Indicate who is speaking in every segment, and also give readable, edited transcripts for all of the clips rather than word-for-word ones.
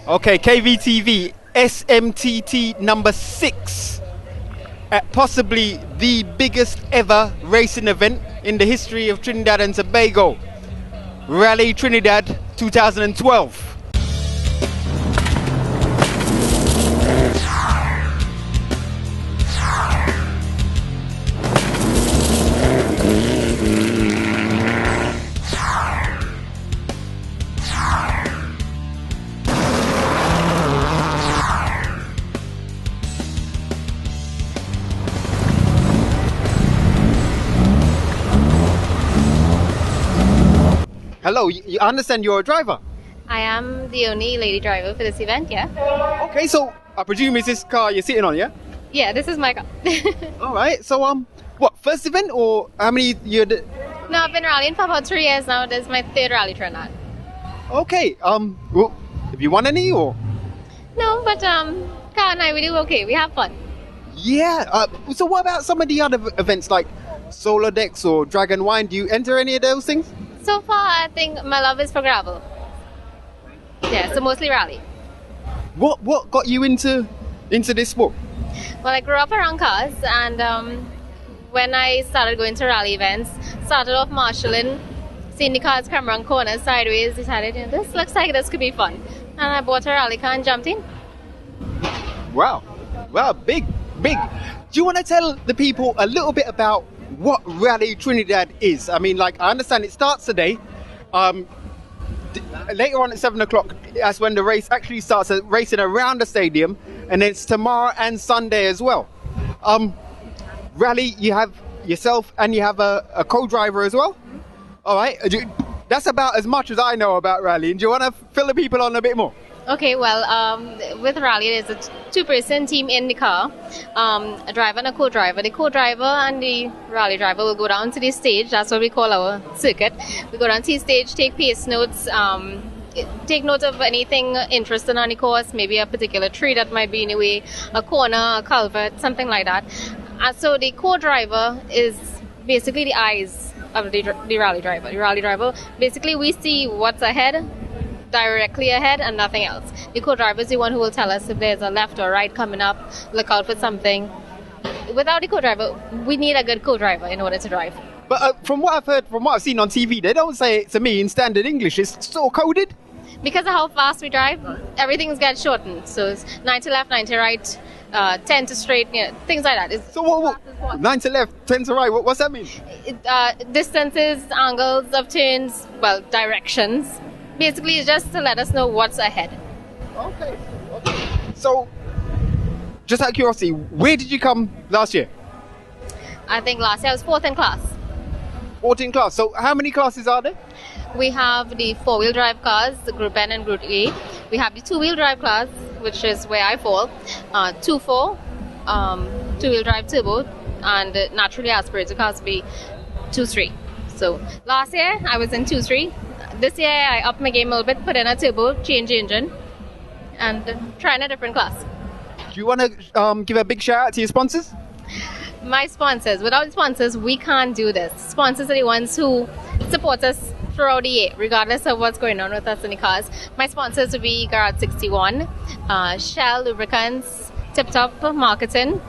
Speaker 1: Okay, KVTV, SMTT number 6 at possibly the biggest ever racing event in the history of Trinidad and Tobago. Rally Trinidad 2012. Hello, you understand you're a driver?
Speaker 2: I am the only lady driver for this event, yeah.
Speaker 1: Okay, so I presume it's this car you're sitting on, yeah?
Speaker 2: Yeah, this is my car.
Speaker 1: Alright, so what, first event or how many you did?
Speaker 2: No, I've been rallying for about 3 years now. This is my 3rd Rally Trinidad.
Speaker 1: Okay, well, have you won any or?
Speaker 2: No, but Carl and I, we do okay. We have fun.
Speaker 1: Yeah, so what about some of the other events like Solar Decks or Dragon Wine? Do you enter any of those things?
Speaker 2: So far, I think my love is for gravel. Yeah, so mostly rally.
Speaker 1: What got you into this sport?
Speaker 2: Well, I grew up around cars, and when I started going to rally events, started off marshalling, seeing the cars come around corners sideways, decided, this looks like this could be fun. And I bought a rally car and jumped in.
Speaker 1: Wow, big. Do you want to tell the people a little bit about what Rally Trinidad is? I mean, like, I understand it starts today. Later on at 7 o'clock, that's when the race actually starts, racing around the stadium, and it's tomorrow and Sunday as well. Rally, you have yourself and you have a co-driver as well? All right, that's about as much as I know about Rally. Do you want to fill the people on a bit more?
Speaker 2: Okay, well, with Rally, there's a 2-person team in the car, a driver and a co-driver. The co-driver and the rally driver will go down to the stage. That's what we call our circuit. We go down to the stage, take pace notes, take note of anything interesting on the course, maybe a particular tree that might be in the way, a corner, a culvert, something like that. And so the co-driver is basically the eyes of the rally driver. The rally driver, basically we see what's ahead, directly ahead, and nothing else. The co-driver is the one who will tell us if there's a left or right coming up, look out for something. Without the co-driver, we need a good co-driver in order to drive.
Speaker 1: But from what I've heard, from what I've seen on TV, they don't say it to me in standard English. It's still coded?
Speaker 2: Because of how fast we drive, everything's get shortened. So it's 9 to left, 9 to right, 10 to straight, things like that.
Speaker 1: So what 9 to left, 10 to right, what's that mean?
Speaker 2: Distances, angles of turns, well, directions. Basically, it's just to let us know what's ahead.
Speaker 1: Okay. So, just out of curiosity, where did you come last year?
Speaker 2: I think last year I was 4th in class.
Speaker 1: 4th in class. So, how many classes are there?
Speaker 2: We have the 4-wheel drive cars, the Group N and Group A. We have the 2-wheel drive class, which is where I fall. 2-4, 2-wheel drive turbo, and naturally aspirated cars be 2-3. So, last year I was in 2-3. This year I upped my game a little bit, put in a turbo, change engine, and try in a different class.
Speaker 1: Do you want to give a big shout out to your sponsors?
Speaker 2: My sponsors. Without sponsors, we can't do this. Sponsors are the ones who support us throughout the year, regardless of what's going on with us in the cars. My sponsors would be Garage 61, Shell Lubricants, Tip Top Marketing,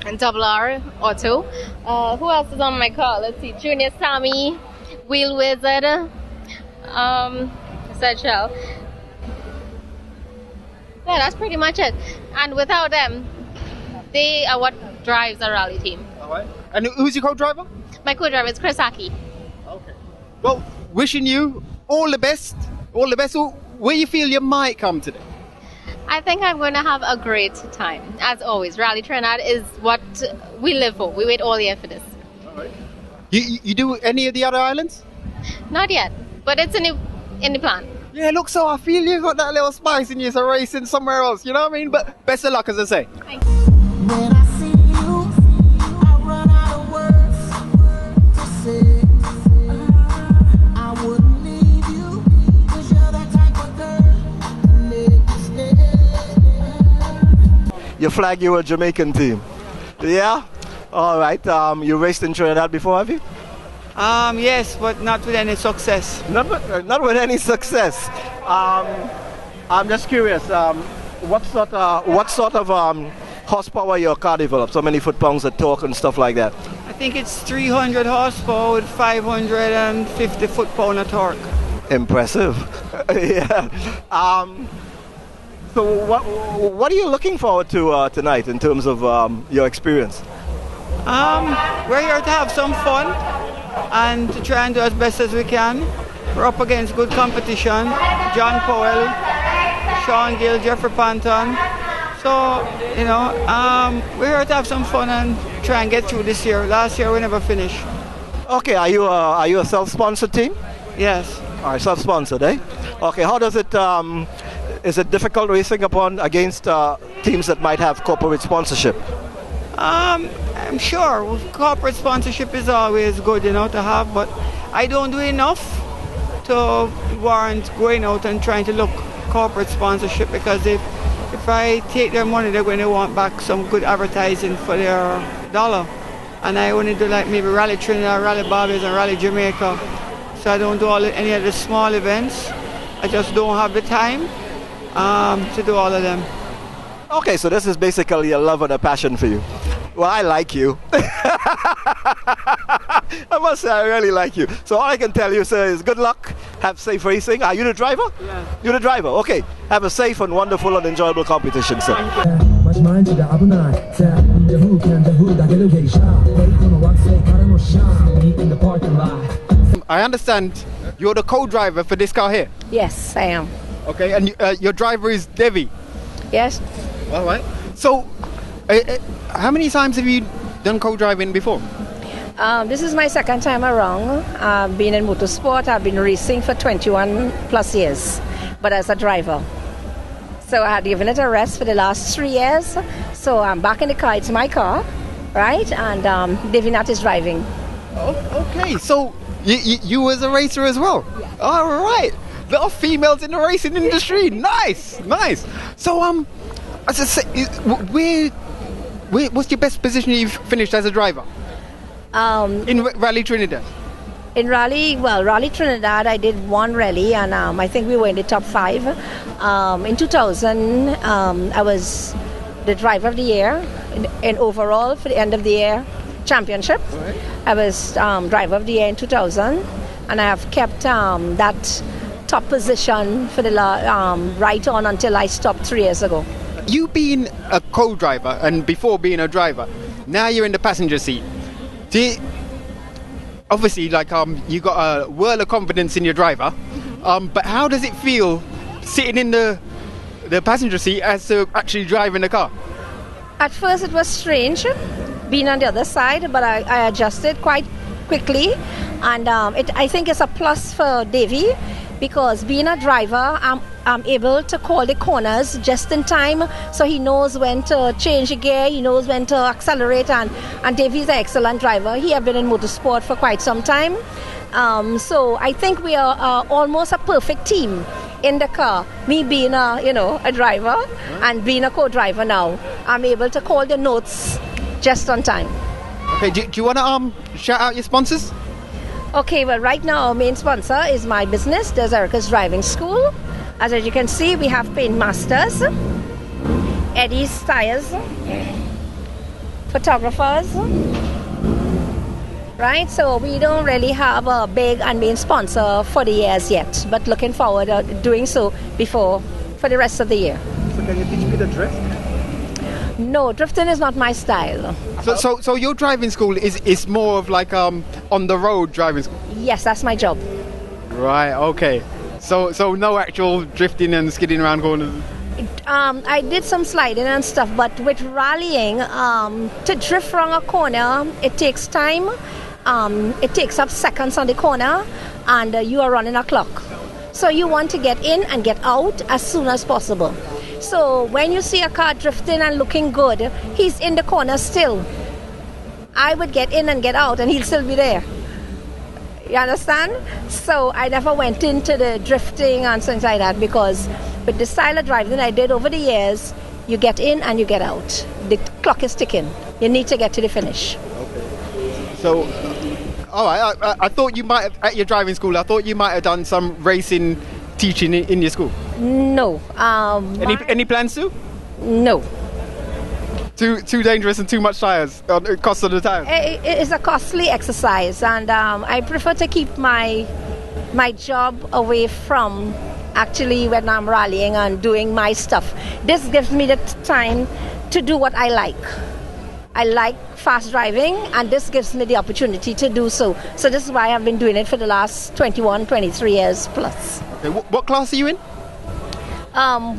Speaker 2: and R Auto. Who else is on my car? Let's see. Junior Sammy, Wheel Wizard, said Shell. Yeah, that's pretty much it. And without them, they are what drives our rally team.
Speaker 1: All right. And who's your co-driver?
Speaker 2: My co-driver is Chris Aki.
Speaker 1: Okay. Well, wishing you all the best. All the best. Where you feel you might come today?
Speaker 2: I think I'm going to have a great time. As always, Rally Trinidad is what we live for. We wait all year for this.
Speaker 1: All right. You do any of the other islands? Not
Speaker 2: yet, but it's in the plan.
Speaker 1: Yeah, look, so I feel you got that little spice in you, so racing somewhere else, you know what I mean? But best of luck, as I say.
Speaker 2: Thanks.
Speaker 3: When I see you, I run out of words to say. I wouldn't leave you, 'cause you're that type of girl to make me stay.
Speaker 4: You flag your Jamaican team. Yeah? All right. You raced in Trinidad before, have you?
Speaker 5: Yes, but not with any success.
Speaker 4: Not with any success. I'm just curious. What sort of horsepower your car develops? So many foot-pounds of torque and stuff like that.
Speaker 5: I think it's 300 horsepower with 550 foot-pound of torque.
Speaker 4: Impressive. Yeah. So what are you looking forward to tonight in terms of your experience?
Speaker 5: We're here to have some fun and to try and do as best as we can. We're up against good competition. John Powell, Sean Gill, Jeffrey Panton. So, we're here to have some fun and try and get through this year. Last year we never finished.
Speaker 4: Okay, are you a self-sponsored team?
Speaker 5: Yes.
Speaker 4: All right, self-sponsored, eh? Okay, how does it, is it difficult racing against teams that might have corporate sponsorship?
Speaker 5: I'm sure corporate sponsorship is always good, to have, but I don't do enough to warrant going out and trying to look corporate sponsorship, because if I take their money, they're going to want back some good advertising for their dollar. And I only do like maybe Rally Trinidad, Rally Barbados and Rally Jamaica. So I don't do any of the small events. I just don't have the time to do all of them.
Speaker 4: Okay, so this is basically a love and a passion for you. Well, I like you. I must say, I really like you. So all I can tell you, sir, is good luck. Have safe racing. Are you the driver?
Speaker 5: Yeah.
Speaker 4: You're the driver. Okay. Have a safe and wonderful and enjoyable competition, sir.
Speaker 1: I understand you're the co-driver for this car here.
Speaker 6: Yes, I am.
Speaker 1: Okay, and your driver is Devi.
Speaker 6: Yes.
Speaker 1: All right. So, how many times have you done co-driving before?
Speaker 6: This is my second time around. I've been in motorsport. I've been racing for 21 plus years, but as a driver. So I had given it a rest for the last 3 years. So I'm back in the car. It's my car, right? And Devinat is driving.
Speaker 1: Oh, okay, so you was a racer as well?
Speaker 6: Yeah.
Speaker 1: All right. A lot of females in the racing industry. Nice. So, as I say, what's your best position you've finished as a driver? In Rally Trinidad?
Speaker 6: In Rally Trinidad, I did one rally, and I think we were in the top 5. In 2000, I was the driver of the year in overall for the end of the year championship. Right. I was driver of the year in 2000, and I have kept that top position for the right on until I stopped 3 years ago.
Speaker 1: You being a co-driver and before being a driver, now you're in the passenger seat. Obviously, you got a whirl of confidence in your driver, but how does it feel sitting in the passenger seat as to actually driving the car?
Speaker 6: At first, it was strange being on the other side, but I adjusted quite quickly, and I think it's a plus for Davey, because being a driver, I'm able to call the corners just in time, so he knows when to change the gear, he knows when to accelerate, and Davey's an excellent driver. He has been in motorsport for quite some time, so I think we are almost a perfect team in the car. Me being a driver and being a co-driver now, I'm able to call the notes just on time.
Speaker 1: Okay, do you want to shout out your sponsors?
Speaker 6: Okay, well, right now our main sponsor is my business, Des Erica's Driving School. As you can see, we have Paint Masters, Eddie's Tires, photographers, right? So we don't really have a big and main sponsor for the years yet, but looking forward to doing so for the rest of the year.
Speaker 4: So can you teach me the drift?
Speaker 6: No, drifting is not my style.
Speaker 1: So your driving school is more of like on the road driving school?
Speaker 6: Yes, that's my job.
Speaker 1: Right, okay. So no actual drifting and skidding around corners?
Speaker 6: I did some sliding and stuff, but with rallying, to drift around a corner, it takes time. It takes up seconds on the corner, and you are running a clock. So you want to get in and get out as soon as possible. So when you see a car drifting and looking good, he's in the corner still. I would get in and get out, and he'll still be there. You understand? So I never went into the drifting and things like that, because with the style of driving I did over the years, you get in and you get out. The clock is ticking. You need to get to the finish.
Speaker 1: Okay. So, all right. I thought you might have, at your driving school, I thought you might have done some racing teaching in your school?
Speaker 6: No.
Speaker 1: Any plans to?
Speaker 6: No.
Speaker 1: Too dangerous and too much tires. Cost of the tires.
Speaker 6: It is a costly exercise, and I prefer to keep my job away from actually when I'm rallying and doing my stuff. This gives me the time to do what I like. I like fast driving, and this gives me the opportunity to do so. So this is why I've been doing it for the last 21, 23 years plus.
Speaker 1: Okay, what class are you in?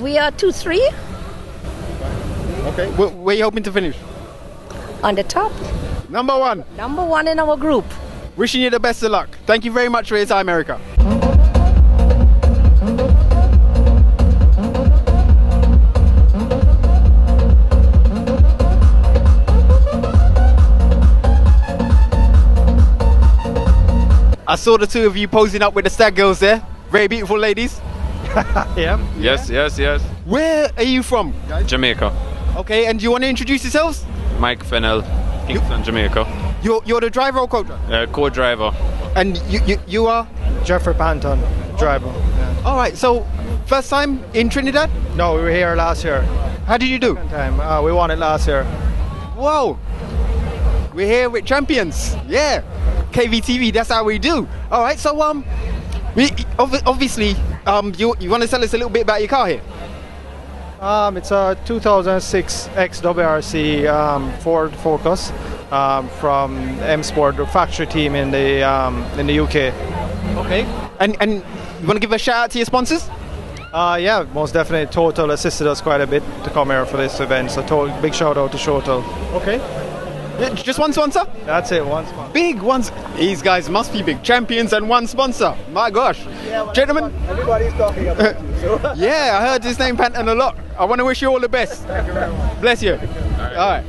Speaker 6: We are 2-3
Speaker 1: Okay. Where are you hoping to finish?
Speaker 6: on the top.
Speaker 1: Number 1.
Speaker 6: Number 1 in our group.
Speaker 1: Wishing you the best of luck. Thank you very much for your time, Erica. I saw the two of you posing up with the Stag girls there. Very beautiful ladies.
Speaker 7: Yeah. Yes.
Speaker 1: Where are you from?
Speaker 7: Jamaica.
Speaker 1: Okay, and do you want to introduce yourselves?
Speaker 7: Mike Fennell, Kingston, Jamaica.
Speaker 1: You're the driver or co-driver?
Speaker 7: Co-driver.
Speaker 1: And you are?
Speaker 8: Jeffrey Panton, driver.
Speaker 1: All right, so first time in Trinidad?
Speaker 8: No, we were here last year.
Speaker 1: How did you do?
Speaker 8: We won it last year.
Speaker 1: Whoa, we're here with champions. Yeah, KVTV, that's how we do. All right, so obviously, you want to tell us a little bit about your car here?
Speaker 8: It's a 2006 XWRC Ford Focus from M Sport, the factory team in the UK.
Speaker 1: Okay. And you want to give a shout out to your sponsors?
Speaker 8: Yeah, most definitely. Total assisted us quite a bit to come here for this event. So big shout out to Total.
Speaker 1: Okay. Yeah, just one sponsor?
Speaker 8: That's it, one sponsor.
Speaker 1: Big ones. These guys must be big champions and one sponsor. My gosh. Yeah, gentlemen.
Speaker 8: Everybody's talking about you. So.
Speaker 1: Yeah, I heard his name Panton a lot. I want to wish you all the best.
Speaker 8: Thank you very much.
Speaker 1: Bless you. All right.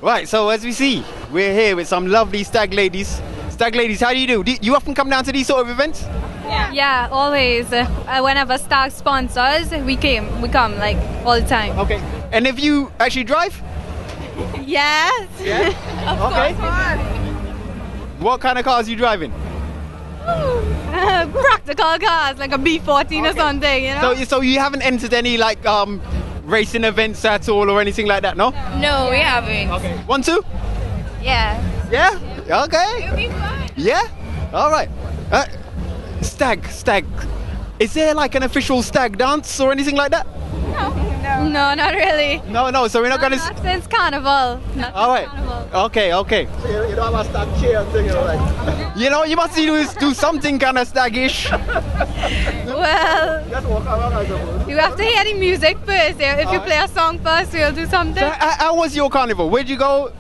Speaker 1: Right, so as we see, we're here with some lovely Stag ladies. Stag ladies, how do you do? Do you often come down to these sort of events?
Speaker 9: Yeah, always. Whenever Stag sponsors, we come like all the time.
Speaker 1: Okay. And if you actually drive?
Speaker 9: Yes.
Speaker 1: Yeah.
Speaker 9: Of
Speaker 1: course. What kind of cars are you driving?
Speaker 9: Practical cars, like a B14 or something, you know?
Speaker 1: So you haven't entered any like racing events at all or anything like that, no?
Speaker 9: No, we haven't.
Speaker 1: Okay. 1, 2?
Speaker 9: Yeah.
Speaker 1: Yeah? Okay.
Speaker 9: It'll be fun.
Speaker 1: Yeah? All right. Stag. Is there like an official stag dance or anything like that?
Speaker 9: No, not really.
Speaker 1: No, so we're not going to...
Speaker 9: Not since Carnival.
Speaker 1: All right. Okay.
Speaker 8: So you don't have a stag cheer thing, you know, like.
Speaker 1: You know, you must do something kind of staggish.
Speaker 9: Well,
Speaker 8: Just walk around, I suppose.
Speaker 9: you have to hear the music first. If you play a song first, we'll do something.
Speaker 1: So, how was your carnival? Where'd you go?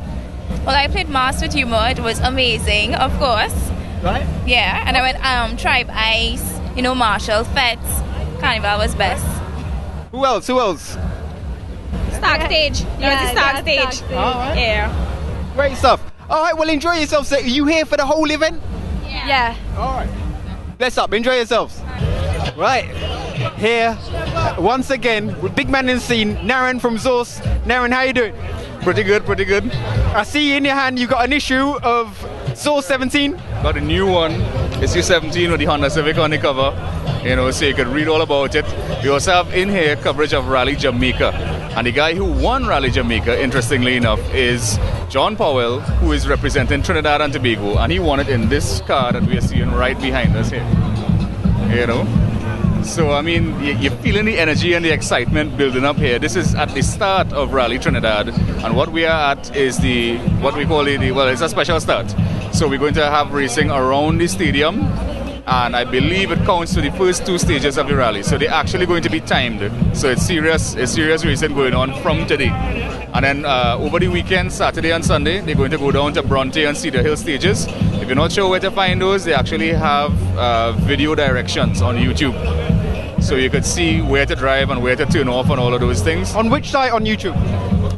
Speaker 10: Well, I played Mass with Humor. It was amazing, of course.
Speaker 1: Right.
Speaker 10: Yeah, and I went Tribe Ice, Marshall, Fets. Carnival was best.
Speaker 1: Who else?
Speaker 10: Stag stage.
Speaker 9: Yeah,
Speaker 10: Stag
Speaker 9: yeah,
Speaker 10: stage.
Speaker 9: Stag stage.
Speaker 1: All right.
Speaker 10: Yeah.
Speaker 1: Great stuff. All right, well, enjoy yourselves. So, are you here for the whole event?
Speaker 9: Yeah.
Speaker 1: All right. Bless up. Enjoy yourselves. Right. Here, once again, with big man in the scene, Naren from Zorse. Naren, how you doing?
Speaker 7: Pretty good.
Speaker 1: I see in your hand you got an issue of Zorse 17.
Speaker 7: Got a new one. It's U17 with the Honda Civic on the cover. So you could read all about it. We also have in here coverage of Rally Jamaica. And the guy who won Rally Jamaica, interestingly enough, is John Powell, who is representing Trinidad and Tobago. And he won it in this car that we are seeing right behind us here. So, I mean, you're feeling the energy and the excitement building up here. This is at the start of Rally Trinidad. And what we are at is what we call it's a special start. So we're going to have racing around the stadium. And I believe it counts to the first 2 stages of the rally. So they're actually going to be timed. So it's serious racing going on from today. And then over the weekend, Saturday and Sunday, they're going to go down to Bronte and Cedar Hill stages. If you're not sure where to find those, they actually have video directions on YouTube. So you could see where to drive and where to turn off and all of those things.
Speaker 1: On which site on YouTube?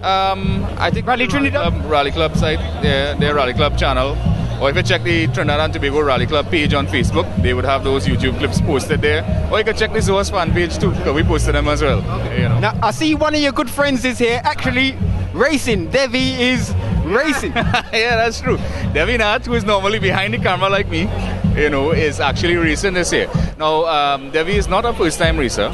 Speaker 7: I think
Speaker 1: Rally Trinidad?
Speaker 7: Rally Club site, their Rally Club channel. Or if you check the Trinidad and Tobago Rally Club page on Facebook, they would have those YouTube clips posted there. Or you can check the Zorse fan page too, because we posted them as well.
Speaker 1: Now, I see one of your good friends is here actually racing. Devi is racing.
Speaker 7: Yeah, that's true. Devi Nath, who is normally behind the camera like me, is actually racing this year. Now, Devi is not a first-time racer.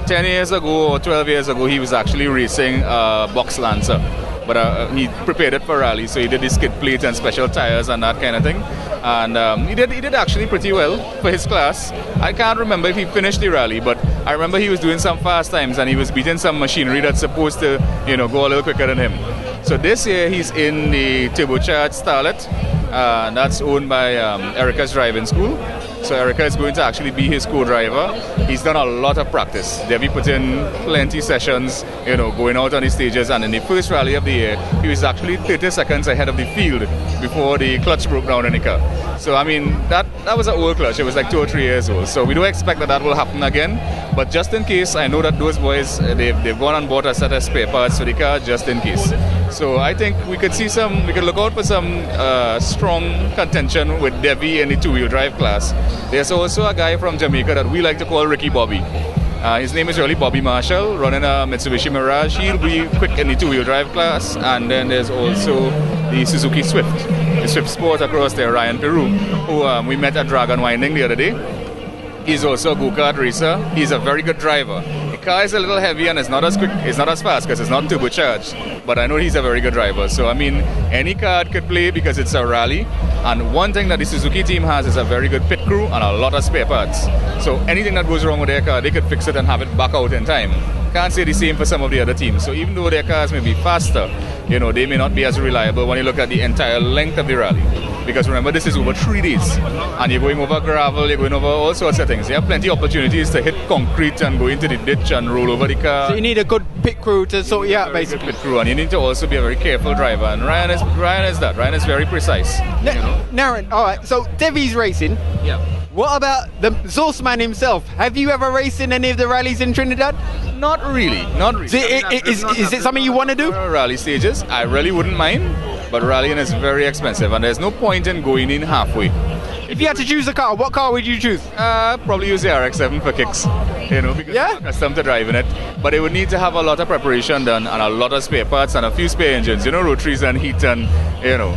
Speaker 7: 10 years ago or 12 years ago, he was actually racing box Lancer. But he prepared it for rally, so he did the skid plate and special tires and that kind of thing. And he did actually pretty well for his class. I can't remember if he finished the rally, but I remember he was doing some fast times and he was beating some machinery that's supposed to, go a little quicker than him. So this year he's in the turbocharged Starlet. That's owned by Erica's driving school. So Erica is going to actually be his co-driver. He's done a lot of practice. Debbie put in plenty sessions, going out on the stages. And in the first rally of the year, he was actually 30 seconds ahead of the field before the clutch broke down in the car. So, I mean, that was an old clutch. It was like 2 or 3 years old. So we don't expect that will happen again. But just in case, I know that those boys, they've gone and bought a set of spare parts for the car just in case. So I think we could look out for some strong contention with Devi in the two-wheel drive class. There's also a guy from Jamaica that we like to call Ricky Bobby. His name is really Bobby Marshall, running a Mitsubishi Mirage. He'll be quick in the two-wheel drive class. And then there's also the Suzuki Swift, the Swift Sport across there, Ryan Peru, who we met at Dragon Winding the other day. He's also a go-kart racer. He's a very good driver. The car is a little heavy and it's not as quick, it's not as fast because it's not turbocharged. But I know he's a very good driver. So, I mean, any car could play because it's a rally. And one thing that the Suzuki team has is a very good pit crew and a lot of spare parts. So anything that goes wrong with their car, they could fix it and have it back out in time. Can't say the same for some of the other teams. So even though their cars may be faster, they may not be as reliable when you look at the entire length of the rally. Because remember, this is over 3 days. And you're going over gravel, you're going over all sorts of things. You have plenty of opportunities to hit concrete and go into the ditch and roll over the car.
Speaker 1: So you need a good pit crew to sort you out, basically.
Speaker 7: Good pit crew, and you need to also be a very careful driver. And Ryan is that. Ryan is very precise.
Speaker 1: Naren, all right, so Devi's racing.
Speaker 7: Yeah.
Speaker 1: What about the Zorse man himself? Have you ever raced in any of the rallies in Trinidad?
Speaker 7: Not really.
Speaker 1: Is it something you want to do?
Speaker 7: Rally stages, I really wouldn't mind, but rallying is very expensive and there's no point in going in halfway.
Speaker 1: If you had to choose a car, what car would you choose?
Speaker 7: Probably use the RX-7 for kicks, because I'm accustomed to driving it. But it would need to have a lot of preparation done and a lot of spare parts and a few spare engines, rotaries and heat and,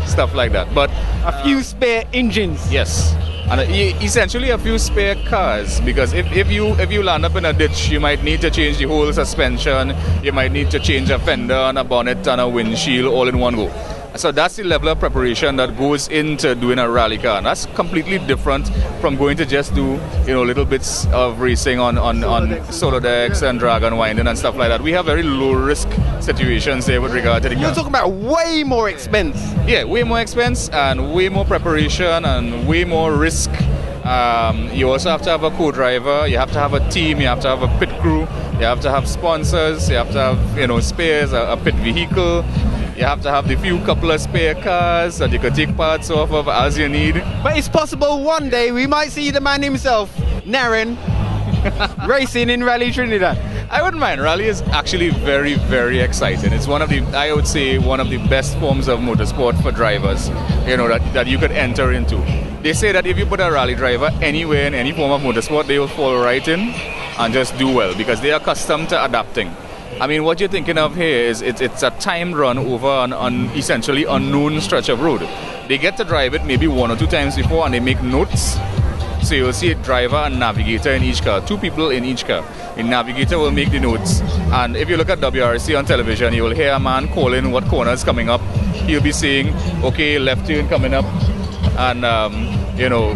Speaker 7: stuff like that. But
Speaker 1: a few spare engines?
Speaker 7: Yes. And essentially a few spare cars, because if you land up in a ditch, you might need to change the whole suspension, you might need to change a fender and a bonnet and a windshield all in one go. So that's the level of preparation that goes into doing a rally car. And that's completely different from going to just do, little bits of racing on solo decks and dragon winding and stuff like that. We have very low risk situations there with regard to the car.
Speaker 1: You're talking about way more expense.
Speaker 7: Yeah, way more expense and way more preparation and way more risk. You also have to have a co-driver, you have to have a team, you have to have a pit crew, you have to have sponsors, you have to have, spares, a pit vehicle. You have to have the few couple of spare cars that you can take parts off of as you need.
Speaker 1: But it's possible one day we might see the man himself, Naren, racing in Rally Trinidad.
Speaker 7: I wouldn't mind. Rally is actually very, very exciting. It's one of the best forms of motorsport for drivers, that you could enter into. They say that if you put a rally driver anywhere in any form of motorsport, they will fall right in and just do well because they are accustomed to adapting. I mean, what you're thinking of here is it's a timed run over an essentially unknown stretch of road. They get to drive it maybe 1 or 2 times before and they make notes. So you'll see a driver and navigator in each car, 2 people in each car. The navigator will make the notes. And if you look at WRC on television, you will hear a man calling what corner is coming up. He'll be saying, okay, left turn coming up. And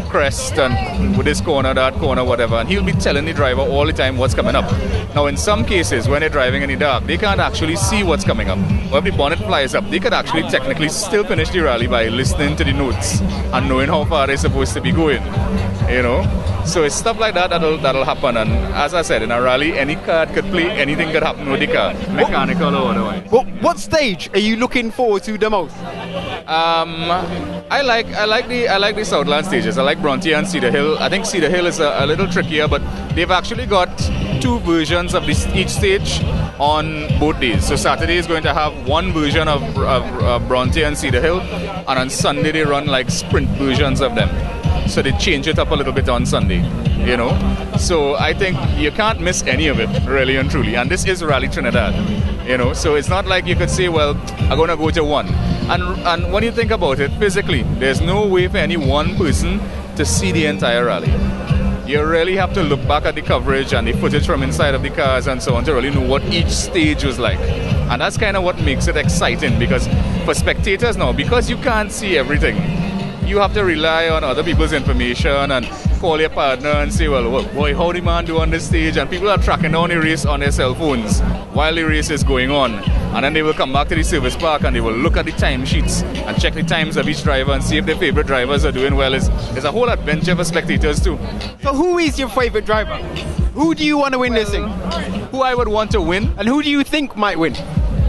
Speaker 7: crest and with this corner, that corner, whatever. And he'll be telling the driver all the time what's coming up. Now, in some cases, when they're driving in the dark, they can't actually see what's coming up. Or if the bonnet flies up, they could actually technically still finish the rally by listening to the notes and knowing how far they're supposed to be going. So it's stuff like that that'll happen. And as I said, in a rally, any car could play, anything could happen with the car, mechanical or otherwise.
Speaker 1: What stage are you looking forward to the most?
Speaker 7: I like the Southland stages. I like Bronte and Cedar Hill. I think Cedar Hill is a little trickier, but they've actually got 2 versions of each stage on both days. So Saturday is going to have 1 version of Bronte and Cedar Hill, and on Sunday they run like sprint versions of them. So they change it up a little bit on Sunday, So I think you can't miss any of it, really and truly. And this is Rally Trinidad, So it's not like you could say, well, I'm going to go to one. And when you think about it, physically, there's no way for any one person to see the entire rally. You really have to look back at the coverage and the footage from inside of the cars and so on to really know what each stage was like. And that's kind of what makes it exciting, because for spectators now, because you can't see everything, you have to rely on other people's information and call your partner and say, well, boy, how the man do on this stage? And people are tracking down the race on their cell phones while the race is going on. And then they will come back to the service park and they will look at the timesheets and check the times of each driver and see if their favorite drivers are doing well. It's a whole adventure for spectators too.
Speaker 1: So who is your favorite driver? Who do you want to win this thing?
Speaker 7: Who I would want to win?
Speaker 1: And who do you think might win?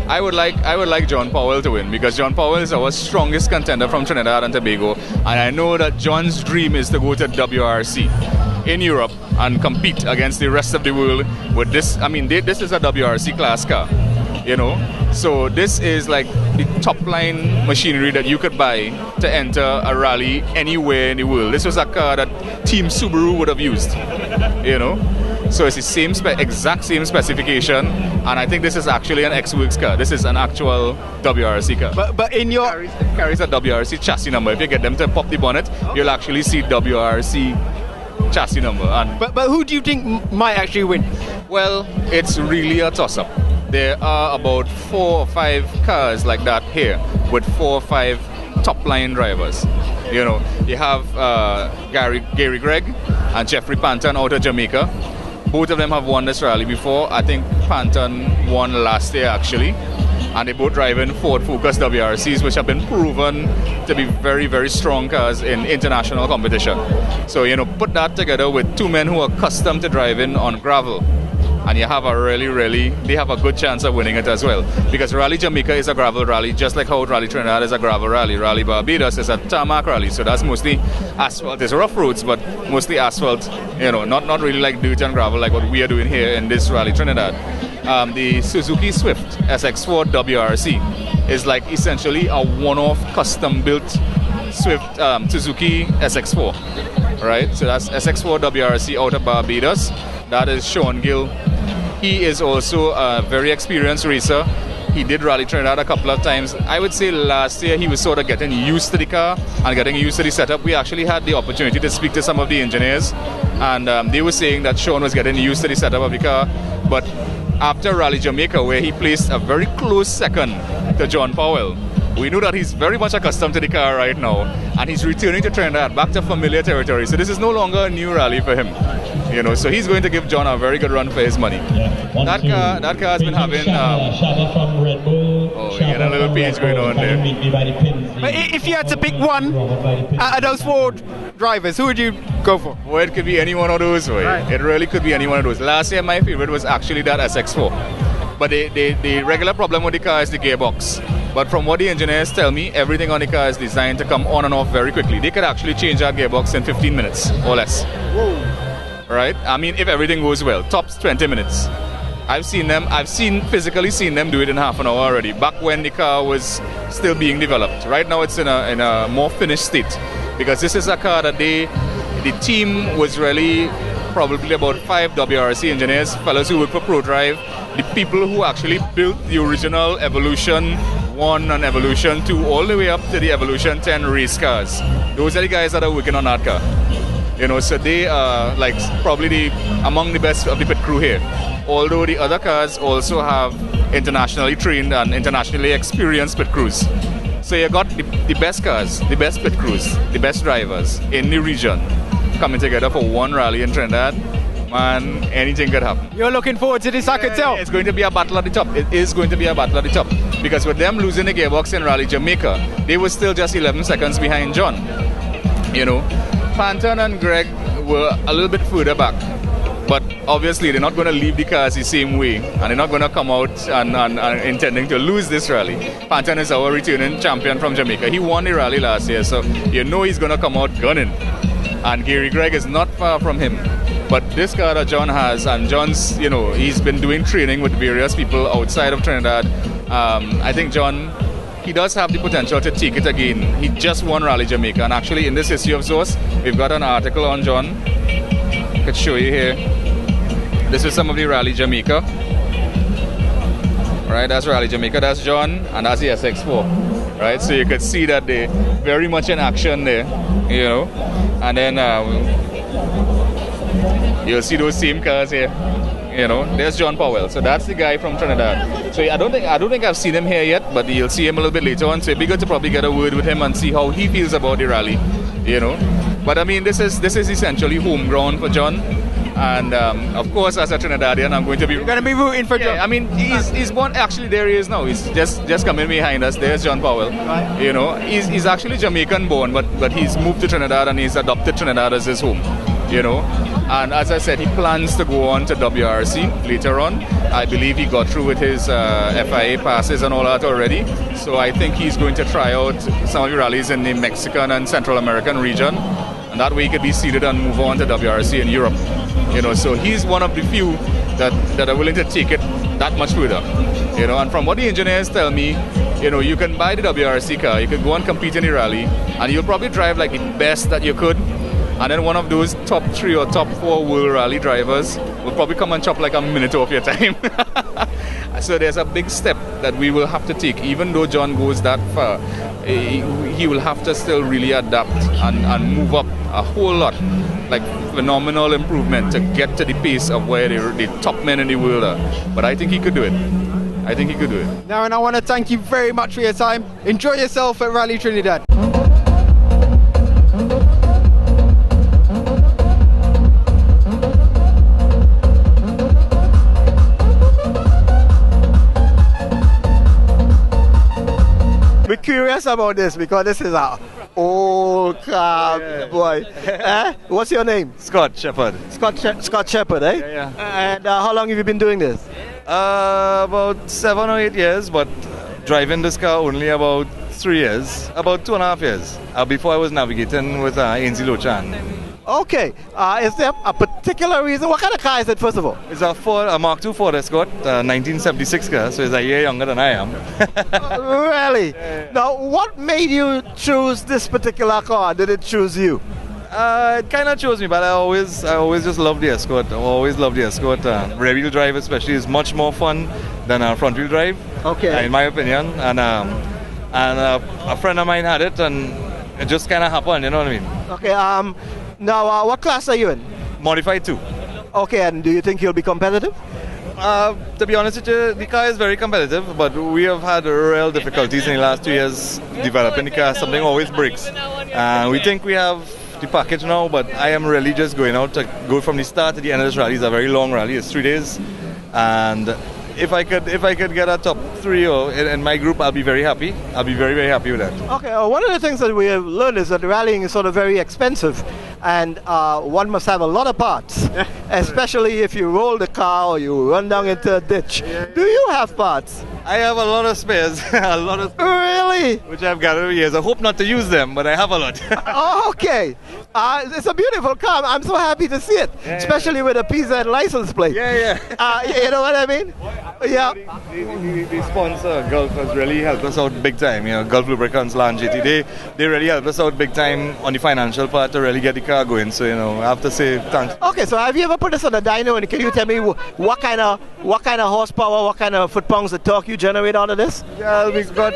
Speaker 7: I would like John Powell to win, because John Powell is our strongest contender from Trinidad and Tobago, and I know that John's dream is to go to WRC in Europe and compete against the rest of the world with this. I mean, this is a WRC class car, you know, so this is like the top line machinery that you could buy to enter a rally anywhere in the world. This was a car that Team Subaru would have used, you know. So it's the same exact same specification, and I think this is actually an X-Works car. This is an actual WRC car.
Speaker 1: But in your...
Speaker 7: It carries a WRC chassis number. If you get them to pop the bonnet, you'll actually see WRC chassis number. And
Speaker 1: but who do you think might actually win?
Speaker 7: Well, it's really a toss-up. There are about 4 or 5 cars like that here, with 4 or 5 top-line drivers. You know, you have Gary Gregg and Jeffrey Panton out of Jamaica. Both of them have won this rally before. I think Panton won last year actually, and they both drive in Ford Focus WRCs, which have been proven to be very, very strong cars in international competition. So, you know, put that together with 2 men who are accustomed to driving on gravel, and you have they have a good chance of winning it as well. Because Rally Jamaica is a gravel rally, just like how Rally Trinidad is a gravel rally. Rally Barbados is a tarmac rally, so that's mostly asphalt. There's rough roads, but mostly asphalt, you know, not really like dirt and gravel like what we are doing here in this Rally Trinidad. The Suzuki Swift SX4 WRC is like essentially a one-off custom-built Swift Suzuki SX4, right? So that's SX4 WRC out of Barbados. That is Sean Gill. He is also a very experienced racer. He did Rally Trinidad a couple of times. I would say last year he was sort of getting used to the car and getting used to the setup. We actually had the opportunity to speak to some of the engineers, and they were saying that Sean was getting used to the setup of the car. But after Rally Jamaica, where he placed a very close second to John Powell, we know that he's very much accustomed to the car right now, and he's returning to Trinidad, back to familiar territory. So this is no longer a new rally for him, you know. So he's going to give John a very good run for his money. That car has been having. You get a little page going on there.
Speaker 1: But if you had to pick one out of those 4 drivers, who would you go for?
Speaker 7: Well, it could be any one of those. Right. It really could be any one of those. Last year, my favorite was actually that SX4. But the regular problem with the car is the gearbox. But from what the engineers tell me, everything on the car is designed to come on and off very quickly. They could actually change that gearbox in 15 minutes or less. Whoa. Right? I mean, if everything goes well, tops 20 minutes. I've physically seen them do it in half an hour already, back when the car was still being developed. Right now it's in a more finished state, because this is a car that the team was really probably about 5 WRC engineers, fellows who work for ProDrive, the people who actually built the original Evolution 1 and Evolution 2 all the way up to the Evolution 10 race cars. Those are the guys that are working on that car. You know, so they are like probably among the best of the pit crew here. Although the other cars also have internationally trained and internationally experienced pit crews. So you got the best cars, the best pit crews, the best drivers in the region coming together for one rally in Trinidad. Man, anything could happen.
Speaker 1: You're looking forward to this, I could tell.
Speaker 7: It's going to be a battle at the top. It is going to be a battle at the top. Because with them losing the gearbox in Rally Jamaica, they were still just 11 seconds behind John. You know, Panton and Greg were a little bit further back. But obviously they're not going to leave the cars the same way, and they're not going to come out and intending to lose this rally. Panton is our returning champion from Jamaica. He won the rally last year, so you know he's going to come out gunning. And Gary Gregg is not far from him. But this car that John has, and John's, you know, he's been doing training with various people outside of Trinidad. I think John, he does have the potential to take it again. He just won Rally Jamaica, and actually in this issue of Source, we've got an article on John. I could show you here. This is some of the Rally Jamaica. Right, that's Rally Jamaica, that's John, and that's the SX4. right? So you could see that they're very much in action there, you know. And then you'll see those same cars here. You know, there's John Powell. So that's the guy from Trinidad. So I don't think I've seen him here yet, but you'll see him a little bit later on. So it'd be good to probably get a word with him and see how he feels about the rally. You know, but I mean, this is essentially home ground for John. And of course, as a Trinidadian, I'm going to be.
Speaker 1: You're going to be rooting for John.
Speaker 7: I mean, he's born. Actually, there he is now. He's just coming behind us. There's John Powell.
Speaker 1: Right.
Speaker 7: You know, he's actually Jamaican born, but he's moved to Trinidad and he's adopted Trinidad as his home. You know, and as I said, he plans to go on to WRC later on. I believe he got through with his FIA passes and all that already. So I think he's going to try out some of the rallies in the Mexican and Central American region, and that way he could be seeded and move on to WRC in Europe. You know, so he's one of the few that are willing to take it that much further. You know, and from what the engineers tell me, you know, you can buy the WRC car, you could go and compete in the rally, and you'll probably drive like the best that you could. And then one of those top 3 or top 4 world rally drivers will probably come and chop like a minute off your time. So there's a big step that we will have to take. Even though John goes that far, he will have to still really adapt and move up a whole lot. Like phenomenal improvement to get to the pace of where the top men in the world are. But I think he could do it. I think he could do it.
Speaker 1: Now, and I want to thank you very much for your time. Enjoy yourself at Rally Trinidad. We're curious about this because this is a old car, boy. What's your name?
Speaker 11: Scott Shepherd.
Speaker 1: Scott Shepherd, eh?
Speaker 11: Yeah.
Speaker 1: And how long have you been doing this?
Speaker 11: About 7 or 8 years, but driving this car only about 3 years, about 2.5 years. Before I was navigating with Ainsley Lochan.
Speaker 1: Okay. Is there a particular reason? What kind of car is it, first of all?
Speaker 11: It's a Mark II Ford Escort, 1976 car, so it's a year younger than I am.
Speaker 1: Really? Now, what made you choose this particular car? Did it choose you?
Speaker 11: It kind of chose me, but I always just loved the Escort. I always loved the Escort. Rear-wheel drive especially is much more fun than front-wheel drive, in my opinion. And a friend of mine had it, and it just kind of happened, you know what I mean?
Speaker 1: Okay, now what class are you in?
Speaker 11: Modified 2.
Speaker 1: Okay, and do you think you'll be competitive?
Speaker 11: To be honest with you, the car is very competitive, but we have had real difficulties in the last 2 years developing the car. Something always breaks. We think we have the package now, but I am really just going out to go from the start to the end of this rally. It's a very long rally. It's 3 days, and if I could get a top 3 or in my group, I'll be very happy. I'll be very, very happy with that.
Speaker 1: Okay, one of the things that we have learned is that rallying is sort of very expensive, and one must have a lot of parts, especially if you roll the car or you run down into a ditch. Do you have parts?
Speaker 11: I have a lot of spares. A lot of spares.
Speaker 1: Really?
Speaker 11: Which I've gathered over years. I hope not to use them, but I have a lot.
Speaker 1: Oh, okay. It's a beautiful car. I'm so happy to see it, especially with a PZ license plate. You know what I mean? Yeah.
Speaker 11: The sponsor, Gulf, has really helped us out big time. You know, Gulf Lubricants, Land GT, they really helped us out big time on the financial part to really get the car going. So, you know, I have to say thanks.
Speaker 1: Okay, so have you ever put this on a dyno, and can you tell me what kind of horsepower, what kind of foot-pounds of torque you generate out of this?
Speaker 11: Yeah, we've got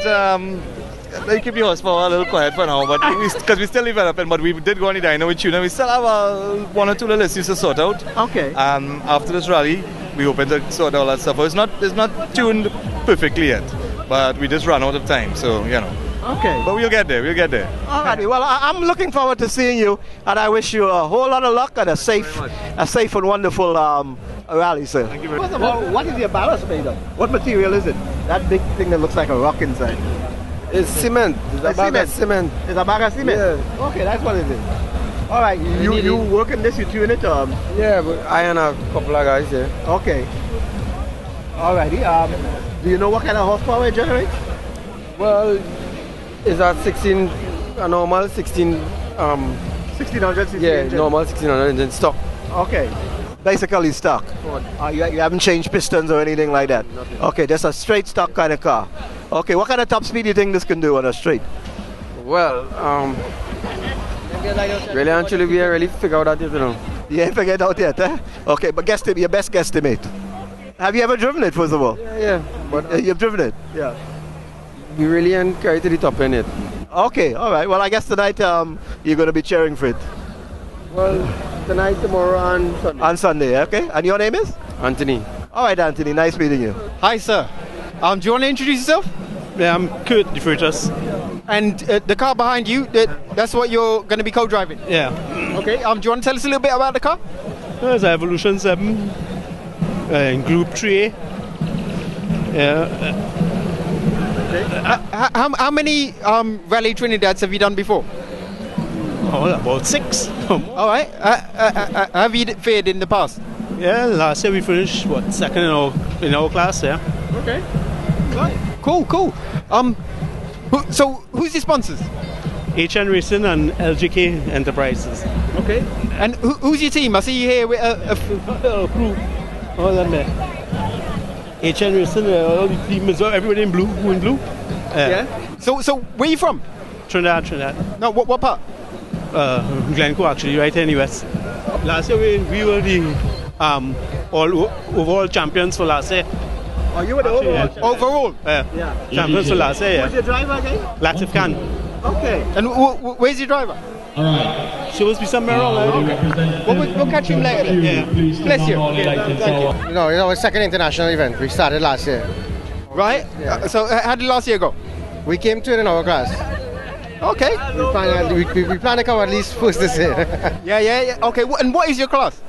Speaker 11: they keep the horsepower a little quiet for now, but because we're still developing, but we did go on the dyno with tuner. We still have 1 or 2 little issues to sort out.
Speaker 1: Okay.
Speaker 11: After this rally, we hoping to sort all that stuff out. It's not tuned perfectly yet, but we just ran out of time, so you know.
Speaker 1: Okay.
Speaker 11: But we'll get there.
Speaker 1: Alrighty. Well, I'm looking forward to seeing you, and I wish you a whole lot of luck and a safe and wonderful rally, sir.
Speaker 11: Thank you very much.
Speaker 1: First of all, what is your ballast made of? What material is it? That big thing that looks like a rock inside.
Speaker 12: It's cement. It's a bag of cement.
Speaker 1: It's a bag of cement?
Speaker 12: Yeah.
Speaker 1: Okay, that's what it is. All right, you work in this, you tune it?
Speaker 12: Yeah, but I and a couple of guys, yeah.
Speaker 1: Okay. Alrighty. Do you know what kind of horsepower it generates?
Speaker 12: Well, it's a 16, a normal 16...
Speaker 1: 1600 cc
Speaker 12: yeah,
Speaker 1: engine?
Speaker 12: normal 1600 engine stock.
Speaker 1: Okay. Basically stock. You haven't changed pistons or anything like that?
Speaker 12: Nothing.
Speaker 1: Okay, just a straight stock kind of car. Okay, what kind of top speed do you think this can do on a straight?
Speaker 12: Well, really actually we ain't really figure out that yet, you know.
Speaker 1: You ain't figured out yet, eh? Okay, but your best guesstimate. Have you ever driven it, first of all?
Speaker 12: Yeah.
Speaker 1: But, you've driven it? Yeah.
Speaker 12: we really ain't carried to the top end yet.
Speaker 4: Okay, all right. Well, I guess tonight you're going to be cheering for it.
Speaker 12: Well, tonight, tomorrow, and Sunday.
Speaker 4: On Sunday, okay. And your name is?
Speaker 12: Anthony.
Speaker 4: All right, Anthony. Nice meeting you.
Speaker 1: Hi, sir. Do you want to introduce yourself?
Speaker 13: Yeah, I'm Kurt de Frutas.
Speaker 1: And the car behind you, that's what you're going to be co-driving?
Speaker 13: Yeah.
Speaker 1: Okay. Do you want to tell us a little bit about the car?
Speaker 13: There's Evolution 7, Group 3. Yeah.
Speaker 1: How many Rally Trinidads have you done before?
Speaker 13: Oh, about 6.
Speaker 1: All right. Have you fared in the past?
Speaker 13: Yeah, last year we finished second in our class. Yeah.
Speaker 1: Okay. Right. Cool. So who's your sponsors?
Speaker 13: HN Racing and LGK Enterprises.
Speaker 1: Okay. And who's your team? I see you here with a
Speaker 13: crew. All them there. HN Racing, all the team is everybody in blue. Who in blue?
Speaker 1: Yeah. So where are you from?
Speaker 13: Trinidad.
Speaker 1: No, what part?
Speaker 13: Glencoe, actually, right here in the west. Last year we were the overall champions for last year.
Speaker 1: Oh, you were the overall?
Speaker 13: Yeah. Champions for last year.
Speaker 1: Who's your driver again?
Speaker 13: Latif Khan.
Speaker 1: Okay. And where's your driver?
Speaker 13: Supposed to be somewhere around there.
Speaker 1: Okay. We'll catch him later then.
Speaker 13: Yeah.
Speaker 1: Bless you. Okay, thank you.
Speaker 14: No, it's our second international event. We started last year.
Speaker 1: Right? Yeah. So how did last year go?
Speaker 14: We came to it in our class.
Speaker 1: Okay.
Speaker 14: We plan to come at least first this year.
Speaker 1: Yeah. Okay. And what is your class?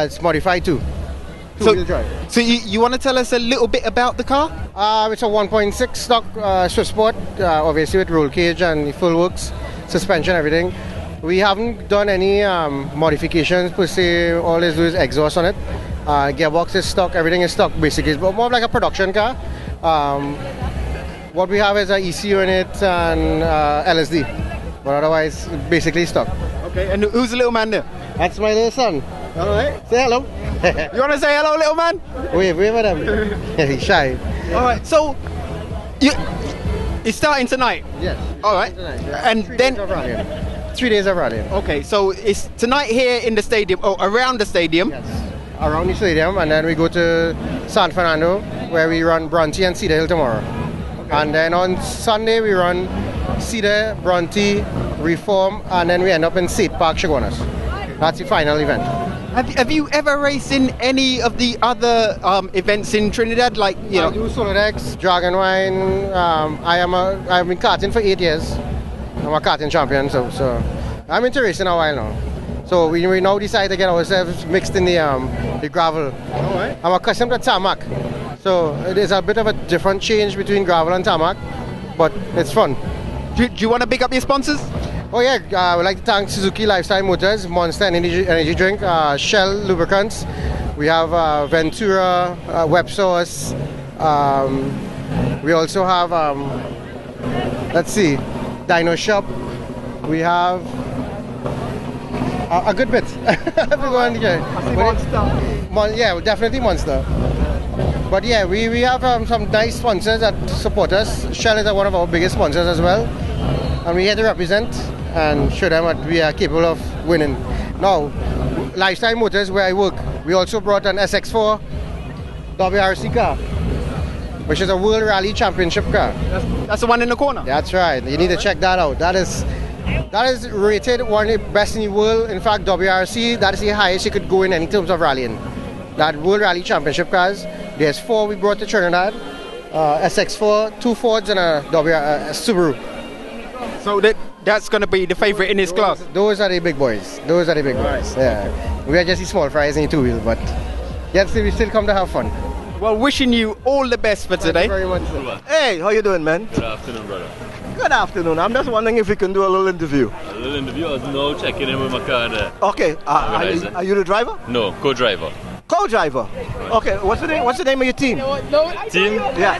Speaker 14: It's modified too. Two-wheel drive.
Speaker 1: So you want to tell us a little bit about the car?
Speaker 14: It's a 1.6 stock Swift Sport, obviously with roll cage and full works, suspension, everything. We haven't done any modifications per se. All they do is exhaust on it. Gearbox is stock, everything is stock basically. It's more like a production car. What we have is an ECU in it and LSD, but otherwise basically stock.
Speaker 1: Okay, and who's the little man there?
Speaker 14: That's my little son.
Speaker 1: All right.
Speaker 14: Say hello.
Speaker 1: You want to say hello, little man?
Speaker 14: Wave at him. He's shy.
Speaker 1: All right, so it's starting tonight?
Speaker 14: Yes.
Speaker 1: All right. And then
Speaker 14: 3 days of rallying.
Speaker 1: Okay, so it's tonight here in the stadium, around the stadium?
Speaker 14: Yes, around the stadium, and then we go to San Fernando, where we run Bronte and Cedar Hill tomorrow. Okay. And then on Sunday, we run Cedar, Bronte, Reform, and then we end up in St. Park, Chaguanas. That's the final event.
Speaker 1: Have you ever raced in any of the other events in Trinidad? Like, you know,
Speaker 14: I do Solo Decks, Dragon Wine. I've been karting for 8 years. I'm a karting champion, so I'm into racing a while now. So we now decide to get ourselves mixed in the gravel.
Speaker 1: All right.
Speaker 14: I'm accustomed to tarmac, so it is a bit of a different change between gravel and tarmac, but it's fun.
Speaker 1: Do you want to pick up your sponsors?
Speaker 14: Oh yeah, I would like to thank Suzuki Lifestyle Motors, Monster Energy Drink, Shell Lubricants. We have Ventura, Web Source. We also have, let's see, Dino Shop. We have a good bit. Monster. Yeah, definitely Monster. But yeah, we have some nice sponsors that support us. Shell is one of our biggest sponsors as well. And we're here to represent and show them that we are capable of winning. Now, Lifestyle Motors, where I work, we also brought an SX4 WRC car, which is a World Rally Championship car.
Speaker 1: That's the one in the corner?
Speaker 14: That's right. You need to check that out. That is rated one of the best in the world. In fact, WRC, that is the highest you could go in any terms of rallying. That World Rally Championship cars, there's 4 we brought to Trinidad, SX4, 2 Fords and a Subaru.
Speaker 1: So that's going to be the favorite in his class?
Speaker 14: Those are the big boys. Right. Yeah. We are just the small fries in the 2-wheel, but yes, we still come to have fun.
Speaker 1: Well, wishing you all the best for today.
Speaker 14: Thank you very much.
Speaker 4: Hey, how you doing, man?
Speaker 15: Good afternoon, brother.
Speaker 4: Good afternoon. I'm just wondering if we can do a little interview.
Speaker 15: A little interview? I was now checking in with my car there.
Speaker 4: Okay. Are you the driver?
Speaker 15: No, co-driver.
Speaker 4: Co-driver. Okay. What's the name of your team?
Speaker 15: Team?
Speaker 4: Yeah.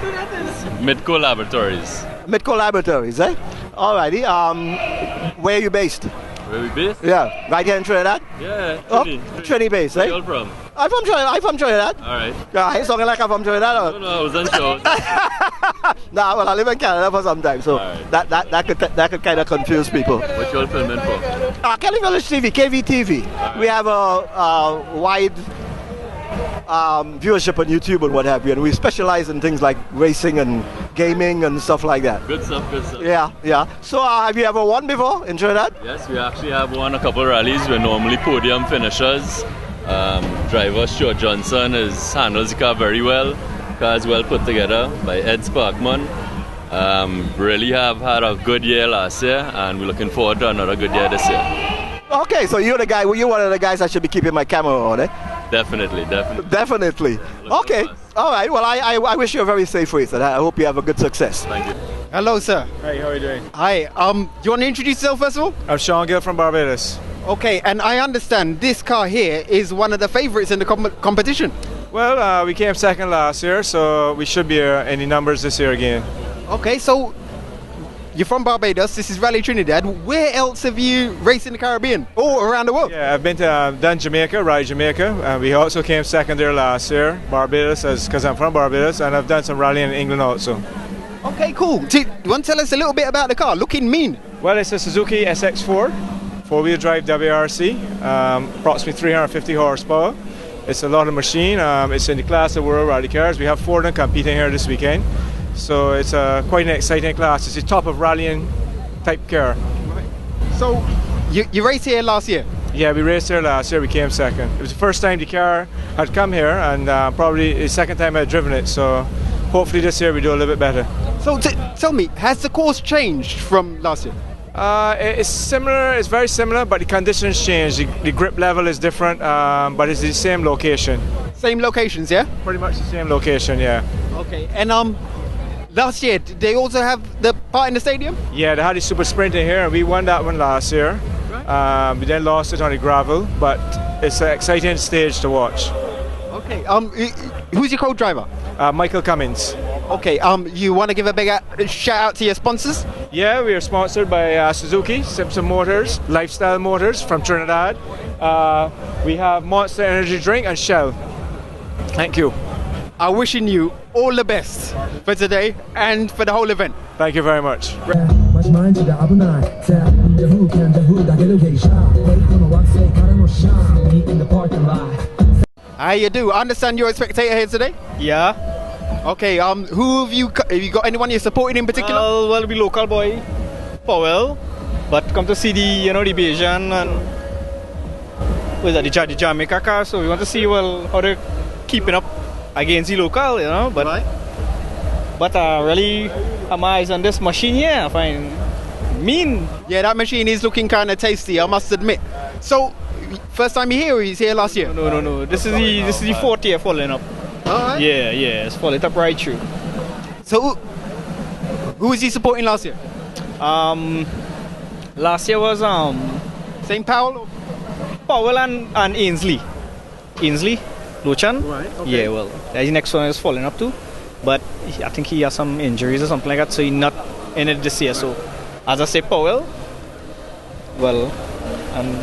Speaker 15: MCO Laboratories.
Speaker 4: MCO Laboratories, eh? Alrighty. Where are you based?
Speaker 15: Where we based?
Speaker 4: Yeah. Right here in Trinidad?
Speaker 15: Yeah.
Speaker 4: Trini based, eh?
Speaker 15: Where you all from?
Speaker 4: I'm from Trinidad.
Speaker 15: Alright.
Speaker 4: Yeah, I ain't talking like I'm from Trinidad.
Speaker 15: No, I was unsure.
Speaker 4: Nah, well, I live in Canada for some time, so that could kind of confuse people.
Speaker 15: What you all filming for?
Speaker 4: Kelly Village TV, KVTV. Right. We have a wide viewership on YouTube and what have you, and we specialize in things like racing and gaming and stuff like that.
Speaker 15: Good stuff, good stuff.
Speaker 4: Yeah, yeah. So have you ever won before in Trinidad?
Speaker 15: Yes, we actually have won a couple of rallies. We're normally podium finishers. Driver Stuart Johnson handles the car very well. The car is well put together by Ed Sparkman. Really have had a good year last year, and we're looking forward to another good year this year.
Speaker 4: Okay, so you're one of the guys I should be keeping my camera on, eh?
Speaker 15: Definitely.
Speaker 4: Definitely. Okay. All right. Well, I wish you a very safe race, and I hope you have a good success.
Speaker 15: Thank you.
Speaker 1: Hello, sir.
Speaker 12: Hey, how are you doing?
Speaker 1: Hi. Do you want to introduce yourself first of all?
Speaker 12: I'm Sean Gill from Barbados.
Speaker 1: Okay, and I understand this car here is one of the favourites in the competition.
Speaker 12: Well, we came second last year, so we should be in the numbers this year again.
Speaker 1: Okay, so you're from Barbados. This is Rally Trinidad. Where else have you raced in the Caribbean or around the world?
Speaker 12: Yeah, I've been to done Jamaica, Rally Jamaica. We also came second there last year. Barbados, because I'm from Barbados, and I've done some rally in England also.
Speaker 1: Okay, cool. Do you want to tell us a little bit about the car? Looking mean.
Speaker 12: Well, it's a Suzuki SX4, four-wheel drive WRC, approximately 350 horsepower. It's a lot of machine. It's in the class of World Rally Cars. We have four of them competing here this weekend. So it's quite an exciting class. It's the top of rallying type car.
Speaker 1: So you raced here last year?
Speaker 12: Yeah, we raced here last year. We came second. It was the first time the car had come here, and probably the second time I'd driven it. So hopefully this year we do a little bit better.
Speaker 1: So tell me, has the course changed from last year?
Speaker 12: It's similar. It's very similar, but the conditions change. The grip level is different, but it's the same location.
Speaker 1: Same locations, yeah?
Speaker 12: Pretty much the same location, yeah.
Speaker 1: Okay, and last year, did they also have the part in the stadium?
Speaker 12: Yeah, they had the Super Sprint in here, and we won that one last year. Right. We then lost it on the gravel, but it's an exciting stage to watch.
Speaker 1: Okay, who's your co-driver?
Speaker 12: Michael Cummins.
Speaker 1: Okay, you want to give a big shout out to your sponsors?
Speaker 12: Yeah, we are sponsored by Suzuki, Simpson Motors, Lifestyle Motors from Trinidad. We have Monster Energy Drink and Shell. Thank you.
Speaker 1: I'm wishing you all the best for today and for the whole event.
Speaker 12: Thank you very much.
Speaker 1: How you do? I understand you're a spectator here today?
Speaker 16: Yeah.
Speaker 1: Okay, who have you got anyone you're supporting in particular?
Speaker 16: Well, we local boy, Powell, but come to see the the Bayesian and the Jamaican car, so we want to see how they're keeping up against the local, but
Speaker 1: right.
Speaker 16: But really, my eyes on this machine here, I find mean.
Speaker 1: Yeah, that machine is looking kind of tasty, I must admit. So, first time you're here, or he's here last year?
Speaker 16: No. This is the fourth year following up.
Speaker 1: Alright.
Speaker 16: Yeah, it's following up right through.
Speaker 1: So, who was he supporting last year?
Speaker 16: Last year was
Speaker 1: St. Powell
Speaker 16: and Ainsley. Lochan?
Speaker 1: Right, okay.
Speaker 16: Yeah, well, the next one is falling up too. But I think he has some injuries or something like that, so he's not in it this year. So, as I say, Powell, and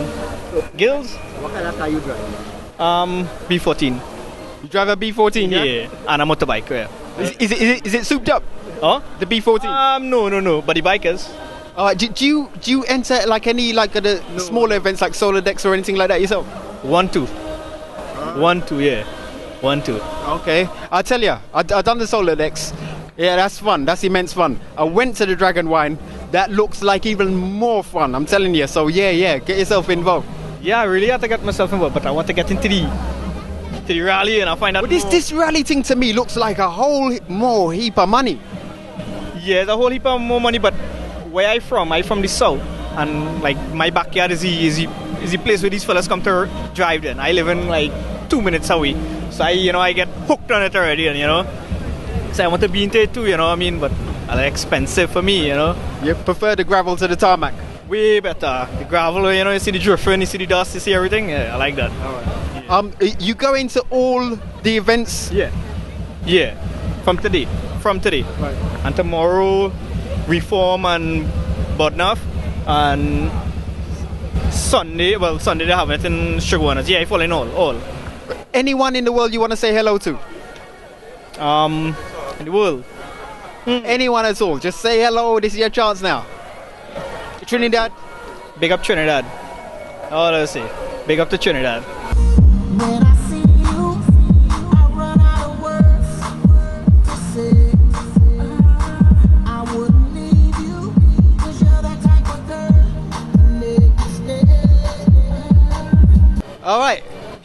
Speaker 16: Gills.
Speaker 1: What kind of car you drive?
Speaker 16: B14.
Speaker 1: You drive a B14, yeah?
Speaker 16: Yeah, and a motorbike, yeah.
Speaker 1: Is it souped up?
Speaker 16: Huh?
Speaker 1: The B14?
Speaker 16: No, but the bike is.
Speaker 1: Do you enter any the smaller events like Solar Decks or anything like that yourself?
Speaker 16: 1-2. 1-2, yeah. 1-2.
Speaker 1: Okay. I tell you, I done the Solar Decks. Yeah, that's fun. That's immense fun. I went to the Dragon Wine. That looks like even more fun, I'm telling you. So yeah, get yourself involved.
Speaker 16: Yeah, I really have to get myself involved, but I want to get into the rally and I find out.
Speaker 1: But this rally thing to me looks like a whole heap of money.
Speaker 16: Yeah, it's a whole heap of more money, but where I'm from the south, and my backyard is the place where these fellas come to drive in. I live in 2 minutes away, so I get hooked on it already, and so I want to be into it too, but it's expensive for me,
Speaker 1: You prefer the gravel to the tarmac?
Speaker 16: Way better. The gravel, you see the drifting, you see the dust, you see everything. Yeah, I like that.
Speaker 1: All right. You go into all the events?
Speaker 16: Yeah. From today.
Speaker 1: Right.
Speaker 16: And tomorrow, Reform and Bodnath, and Sunday they have it in Sugarwaners. Yeah, I follow in all.
Speaker 1: Anyone in the world you want to say hello to?
Speaker 16: In the world?
Speaker 1: Anyone at all. Just say hello. This is your chance now. Trinidad.
Speaker 16: Big up Trinidad. All I say. Big up to Trinidad.
Speaker 3: When I see you,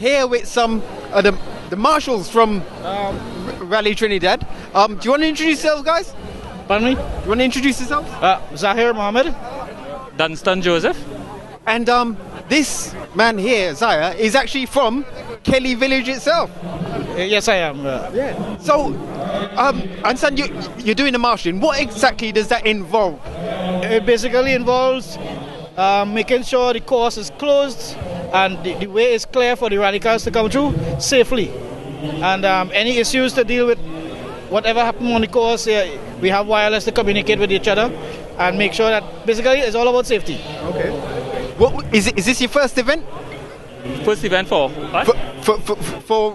Speaker 1: here with some of the marshals from Rally Trinidad. Do you want to introduce yourselves, guys?
Speaker 17: Pardon me?
Speaker 1: Do you want to introduce yourselves?
Speaker 17: Zahir Mohammed.
Speaker 18: Dunstan Joseph.
Speaker 1: And this man here, Zahir, is actually from Kelly Village itself.
Speaker 17: Yes, I am.
Speaker 1: Yeah. So, I understand you're doing the marshalling. What exactly does that involve?
Speaker 17: It basically involves making sure the course is closed and the way is clear for the rally cars to come through safely. And any issues to deal with, whatever happened on the course, we have wireless to communicate with each other and make sure that basically it's all about safety.
Speaker 1: Okay. What is this your first event?
Speaker 18: First event for what?
Speaker 1: For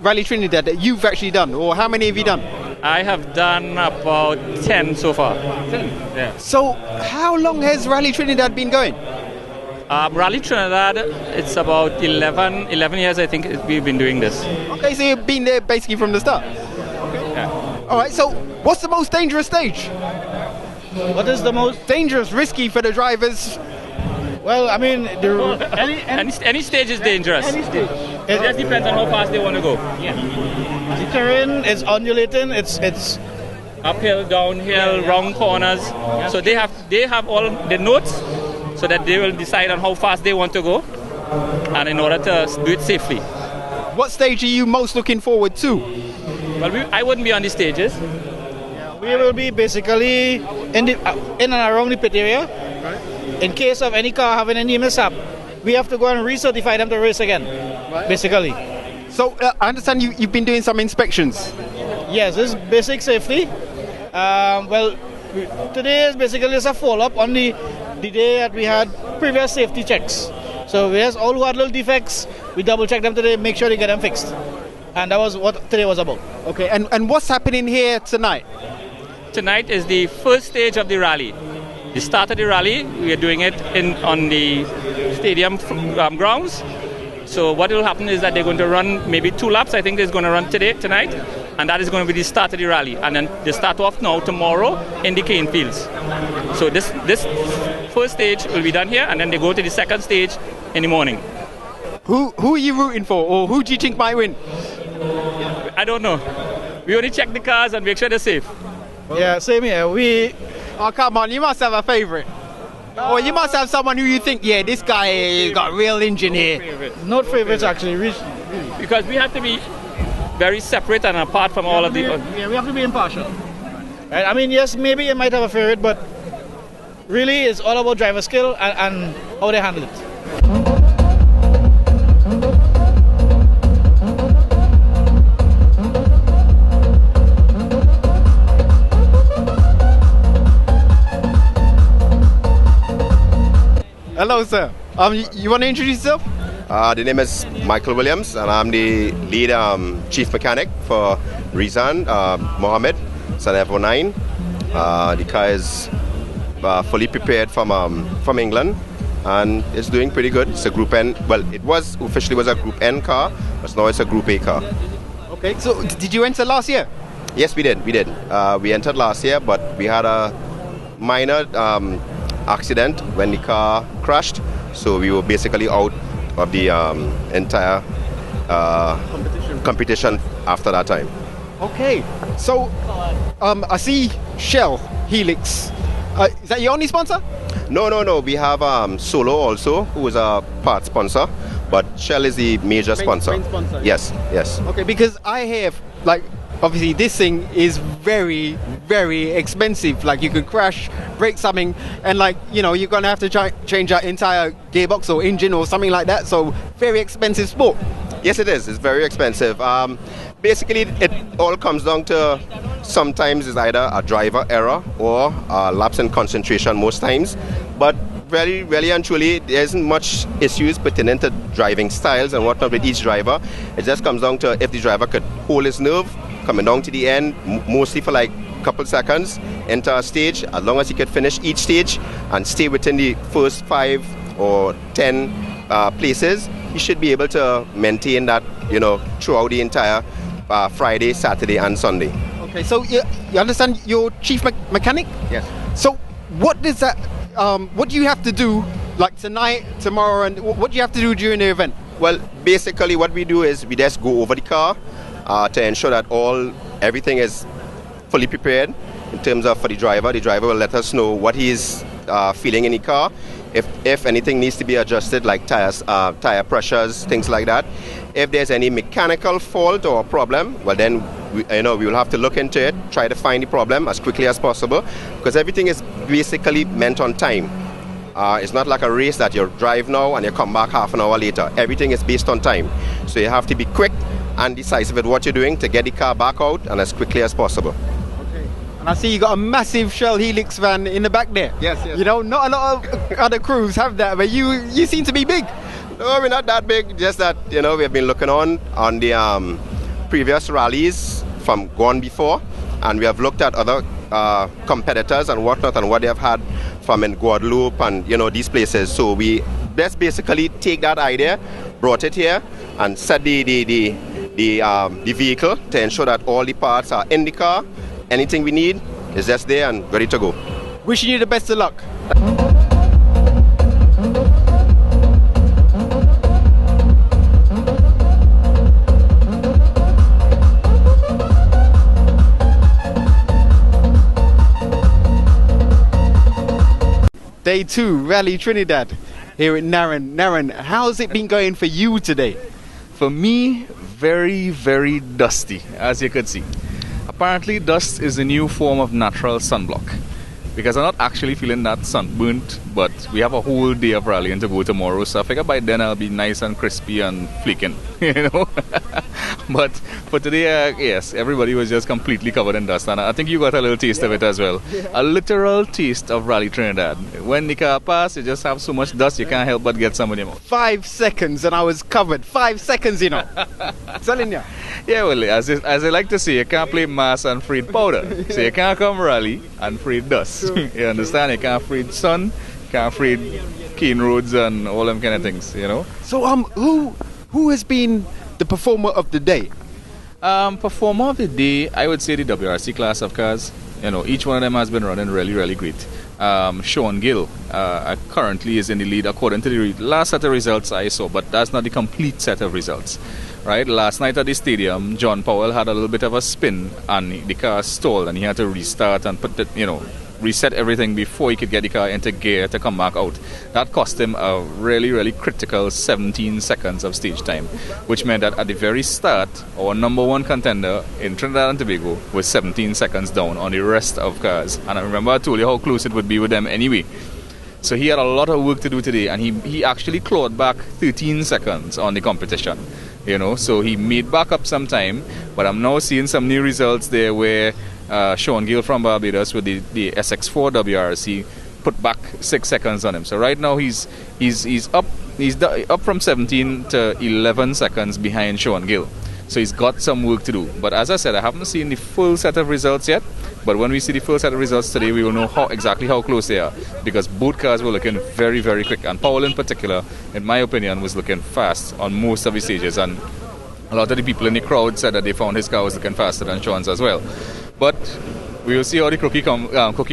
Speaker 1: Rally Trinidad that you've actually done, or how many have you done?
Speaker 18: I have done about 10 so far.
Speaker 1: 10?
Speaker 18: Yeah.
Speaker 1: So how long has Rally Trinidad been going?
Speaker 18: Rally Trinidad, it's about 11 years I think we've been doing this.
Speaker 1: Okay, so you've been there basically from the start? Okay.
Speaker 18: Yeah.
Speaker 1: Alright, so what's the most dangerous stage?
Speaker 17: What is the most
Speaker 1: dangerous, risky for the drivers?
Speaker 17: Well, I mean,
Speaker 18: any stage is dangerous.
Speaker 17: Any stage.
Speaker 18: It just depends on how fast they want to go.
Speaker 17: Yeah. The terrain is undulating. It's
Speaker 18: uphill, downhill, round corners. So they have all the notes, so that they will decide on how fast they want to go, and in order to do it safely.
Speaker 1: What stage are you most looking forward to?
Speaker 18: Well, I wouldn't be on the stages.
Speaker 17: We will be basically in and around the pit area. In case of any car having any mishap, we have to go and recertify them to race again, basically.
Speaker 1: So I understand you've been doing some inspections.
Speaker 17: Yes, this is basic safety. Well, today is basically just a follow-up on the day that we had previous safety checks. So we have all who had little defects, we double-check them today, make sure they get them fixed. And that was what today was about.
Speaker 1: Okay, and what's happening here tonight?
Speaker 18: Tonight is the first stage of the rally. The start of the rally, we are doing it on the stadium grounds. So what will happen is that they're going to run maybe 2 laps. I think they're going to run tonight, and that is going to be the start of the rally. And then they start off now tomorrow in the cane fields. So this first stage will be done here, and then they go to the second stage in the morning.
Speaker 1: Who are you rooting for, or who do you think might win?
Speaker 18: I don't know. We only check the cars and make sure they're safe.
Speaker 17: Yeah, same here.
Speaker 1: Oh, come on, you must have a favourite. Or you must have someone who you think, yeah, this guy got a real engine here.
Speaker 17: Not favourites, actually.
Speaker 18: Because we have to be very separate and apart from all of the...
Speaker 17: Yeah, we have to be impartial. Right? I mean, yes, maybe you might have a favourite, but really it's all about driver skill and how they handle it.
Speaker 1: Hello, sir. You want to introduce yourself?
Speaker 19: The name is Michael Williams, and I'm the lead chief mechanic for Rizan Mohammed, San F09. The car is fully prepared from England, and it's doing pretty good. It's a Group N. Well, it was officially a Group N car, but now it's a Group A car.
Speaker 1: Okay. So, did you enter last year?
Speaker 19: Yes, we did. We entered last year, but we had a minor accident when the car crashed, so we were basically out of the entire competition after that time.
Speaker 1: Okay, so I see Shell Helix. Is that your only sponsor?
Speaker 19: No. We have Solo also, who is a part sponsor, but Shell is the major sponsor.
Speaker 1: Main sponsor.
Speaker 19: Yes.
Speaker 1: Okay, because I have obviously this thing is very, very expensive. Like, you can crash, break something, and you're gonna have to change our entire gearbox or engine or something like that. So very expensive sport.
Speaker 19: Yes, it is. It's very expensive. Basically, it all comes down to sometimes it's either a driver error or a lapse in concentration most times. But really and truly, there isn't much issues pertaining to driving styles and whatnot with each driver. It just comes down to if the driver could hold his nerve coming down to the end, mostly for like a couple seconds, enter a stage, as long as he could finish each stage and stay within the first 5 or 10 places, he should be able to maintain that, throughout the entire Friday, Saturday and Sunday.
Speaker 1: Okay, so you understand you're chief mechanic?
Speaker 19: Yes.
Speaker 1: So what does that, what do you have to do, like tonight, tomorrow, and what do you have to do during the event?
Speaker 19: Well, basically what we do is we just go over the car to ensure that everything is fully prepared in terms of for the driver. The driver will let us know what he is feeling in the car. If anything needs to be adjusted, like tires, tire pressures, things like that. If there's any mechanical fault or problem, well then we will have to look into it, try to find the problem as quickly as possible, because everything is basically meant on time. It's not like a race that you drive now and you come back half an hour later. Everything is based on time. So you have to be quick and decisive with what you're doing to get the car back out and as quickly as possible.
Speaker 1: And I see you got a massive Shell Helix van in the back there.
Speaker 19: Yes.
Speaker 1: You know, not a lot of other crews have that, but you seem to be big.
Speaker 19: No, we're not that big. Just that, we have been looking on the previous rallies from gone before, and we have looked at other competitors and whatnot and what they have had from in Guadeloupe and these places. So we just basically take that idea, brought it here, and set the vehicle to ensure that all the parts are in the car. Anything we need is just there and ready to go.
Speaker 1: Wishing you the best of luck. Day 2, Rally Trinidad, here at Narran. Narran, how's it been going for you today?
Speaker 7: For me, very, very dusty, as you could see. Apparently, dust is the new form of natural sunblock, because I'm not actually feeling that sunburnt, but we have a whole day of rallying to go tomorrow, so I figure by then I'll be nice and crispy and flaking, But for today, yes, everybody was just completely covered in dust, and I think you got a little taste of it as well. A literal taste of Rally Trinidad. When the car passes, you just have so much dust, you can't help but get some in your mouth.
Speaker 1: 5 seconds and I was covered. 5 seconds, Telling you.
Speaker 7: Yeah, well, as I like to say, you can't play mass and freed powder. So you can't come rally and freed dust. You understand? You can't freed sun, you can't freed cane roads and all them kind of things,
Speaker 1: So who has been the performer of the day?
Speaker 7: Performer of the day, I would say the WRC class of cars. Each one of them has been running really, really great. Gill currently is in the lead according to the last set of results I saw, but that's not the complete set of results. Right? Last night at the stadium, John Powell had a little bit of a spin and the car stalled and he had to restart and reset everything before he could get the car into gear to come back out. That cost him a really, really critical 17 seconds of stage time, which meant that at the very start, our number one contender in Trinidad and Tobago was 17 seconds down on the rest of cars. And I remember I told you how close it would be with them anyway. So he had a lot of work to do today, and he actually clawed back 13 seconds on the competition. So he made back up some time, but I'm now seeing some new results there where Gill from Barbados with the SX4 WRC put back 6 seconds on him. So right now he's up from 17 to 11 seconds behind Gill. So he's got some work to do. But as I said, I haven't seen the full set of results yet. But when we see the full set of results today, we will know exactly how close they are, because both cars were looking very, very quick. And Powell in particular, in my opinion, was looking fast on most of the stages. And a lot of the people in the crowd said that they found his car was looking faster than Sean's as well. But we will see how the cookie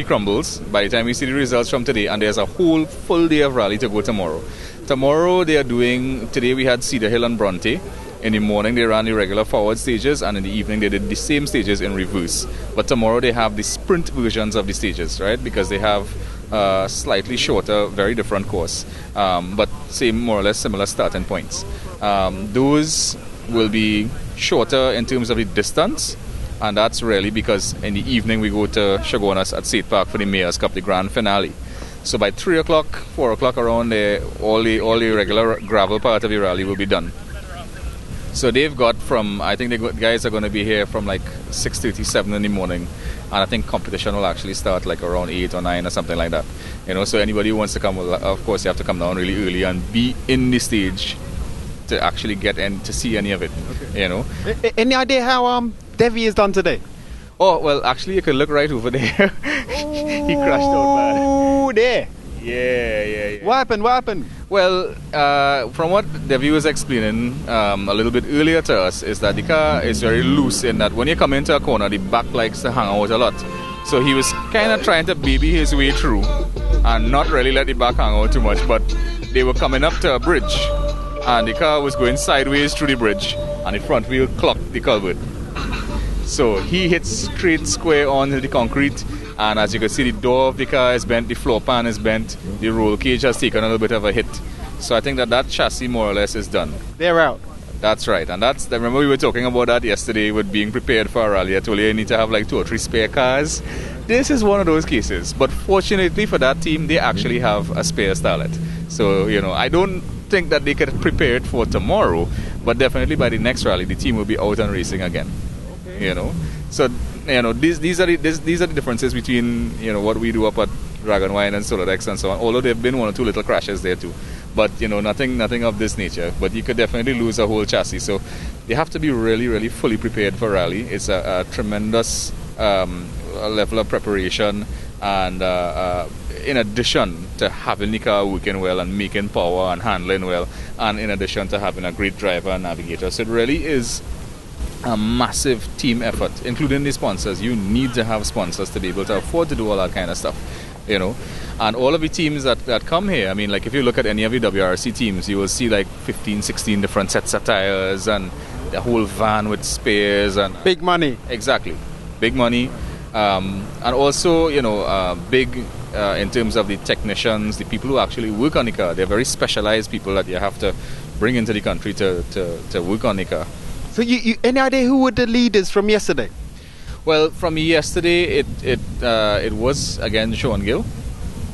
Speaker 7: crumbles by the time we see the results from today. And there's a whole full day of rally to go tomorrow. Tomorrow today we had Cedar Hill and Bronte. In the morning they ran the regular forward stages, and in the evening they did the same stages in reverse. But tomorrow they have the sprint versions of the stages, right? Because they have slightly shorter, very different course, but more or less similar starting points. Those will be shorter in terms of the distance, and that's really because in the evening we go to Chaguanas at State Park for the Mayor's Cup, the grand finale. So by 3 o'clock, 4 o'clock around there, all the regular gravel part of the rally will be done. So they've got I think the guys are going to be here from like 6:37 in the morning, and I think competition will actually start like around 8 or 9 or something like that. So anybody who wants to come, well, of course you have to come down really early and be in the stage to actually get in to see any of it. Okay.
Speaker 1: Any idea how Devi has done today?
Speaker 7: Oh, well, actually you can look right over there. He crashed out bad.
Speaker 1: Oh, there.
Speaker 7: Yeah.
Speaker 1: What happened?
Speaker 7: Well, from what Devi was explaining a little bit earlier to us, is that the car is very loose in that when you come into a corner, the back likes to hang out a lot. So he was kind of trying to baby his way through and not really let the back hang out too much, but they were coming up to a bridge. and the car was going sideways through the bridge, and the front wheel clocked the culvert. So he hit straight square onto the concrete, and as you can see, the door of the car is bent, the floor pan is bent, the roll cage has taken a little bit of a hit. So I think that chassis more or less is done.
Speaker 1: They're out.
Speaker 7: That's right, and remember we were talking about that yesterday with being prepared for a rally. I told you need to have like 2 or 3 spare cars. This is one of those cases, but fortunately for that team, they actually have a spare starlet. So, I don't think that they could prepare it for tomorrow, but definitely by the next rally, the team will be out and racing again. Okay. So, these are the differences between, what we do up at Dragon Wine and Solarex and so on, although there have been 1 or 2 little crashes there too. But, nothing of this nature. But you could definitely lose a whole chassis. So you have to be really, really fully prepared for rally. It's a tremendous level of preparation. And in addition to having the car working well and making power and handling well, and in addition to having a great driver and navigator. So it really is a massive team effort, including the sponsors. You need to have sponsors to be able to afford to do all that kind of stuff. And all of the teams that come here, I mean, like if you look at any of the WRC teams, you will see like 15, 16 different sets of tires and the whole van with spares and
Speaker 1: big money.
Speaker 7: Exactly, big money, and also big in terms of the technicians, the people who actually work on the car. They're very specialized people that you have to bring into the country to work on the car.
Speaker 1: So you any idea who were the leaders from yesterday?
Speaker 7: Well, from yesterday, it was again Sean Gill,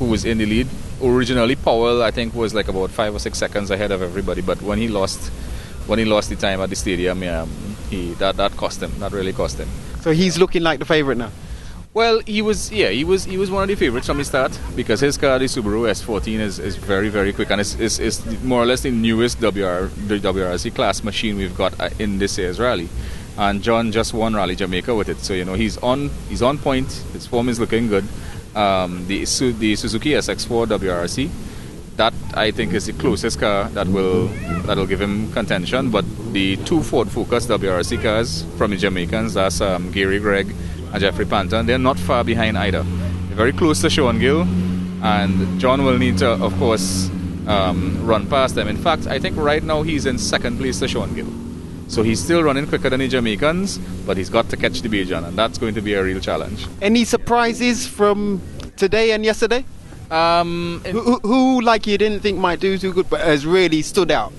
Speaker 7: who was in the lead. Originally, Powell, I think, was like about 5 or 6 seconds ahead of everybody. But when he lost the time at the stadium, that cost him. That really cost him.
Speaker 1: So he's looking like the favorite now.
Speaker 7: Well, he was one of the favorites from the start because his car, the Subaru S14, is very, very quick, and it's more or less the newest WRC class machine we've got in this year's rally. And John just won Rally Jamaica with it, so he's on point. His form is looking good. The Suzuki SX4 WRC, that I think is the closest car that'll give him contention. But the 2 Ford Focus WRC cars from the Jamaicans, that's Gary Gregg and Jeffrey Panton, they're not far behind either. They're very close to Sean Gill, and John will need to, of course, run past them. In fact, I think right now he's in second place to Sean Gill. So he's still running quicker than the Jamaicans, but he's got to catch the Bajan, and that's going to be a real challenge.
Speaker 1: Any surprises from today and yesterday? Who like you didn't think might do too good, but has really stood out?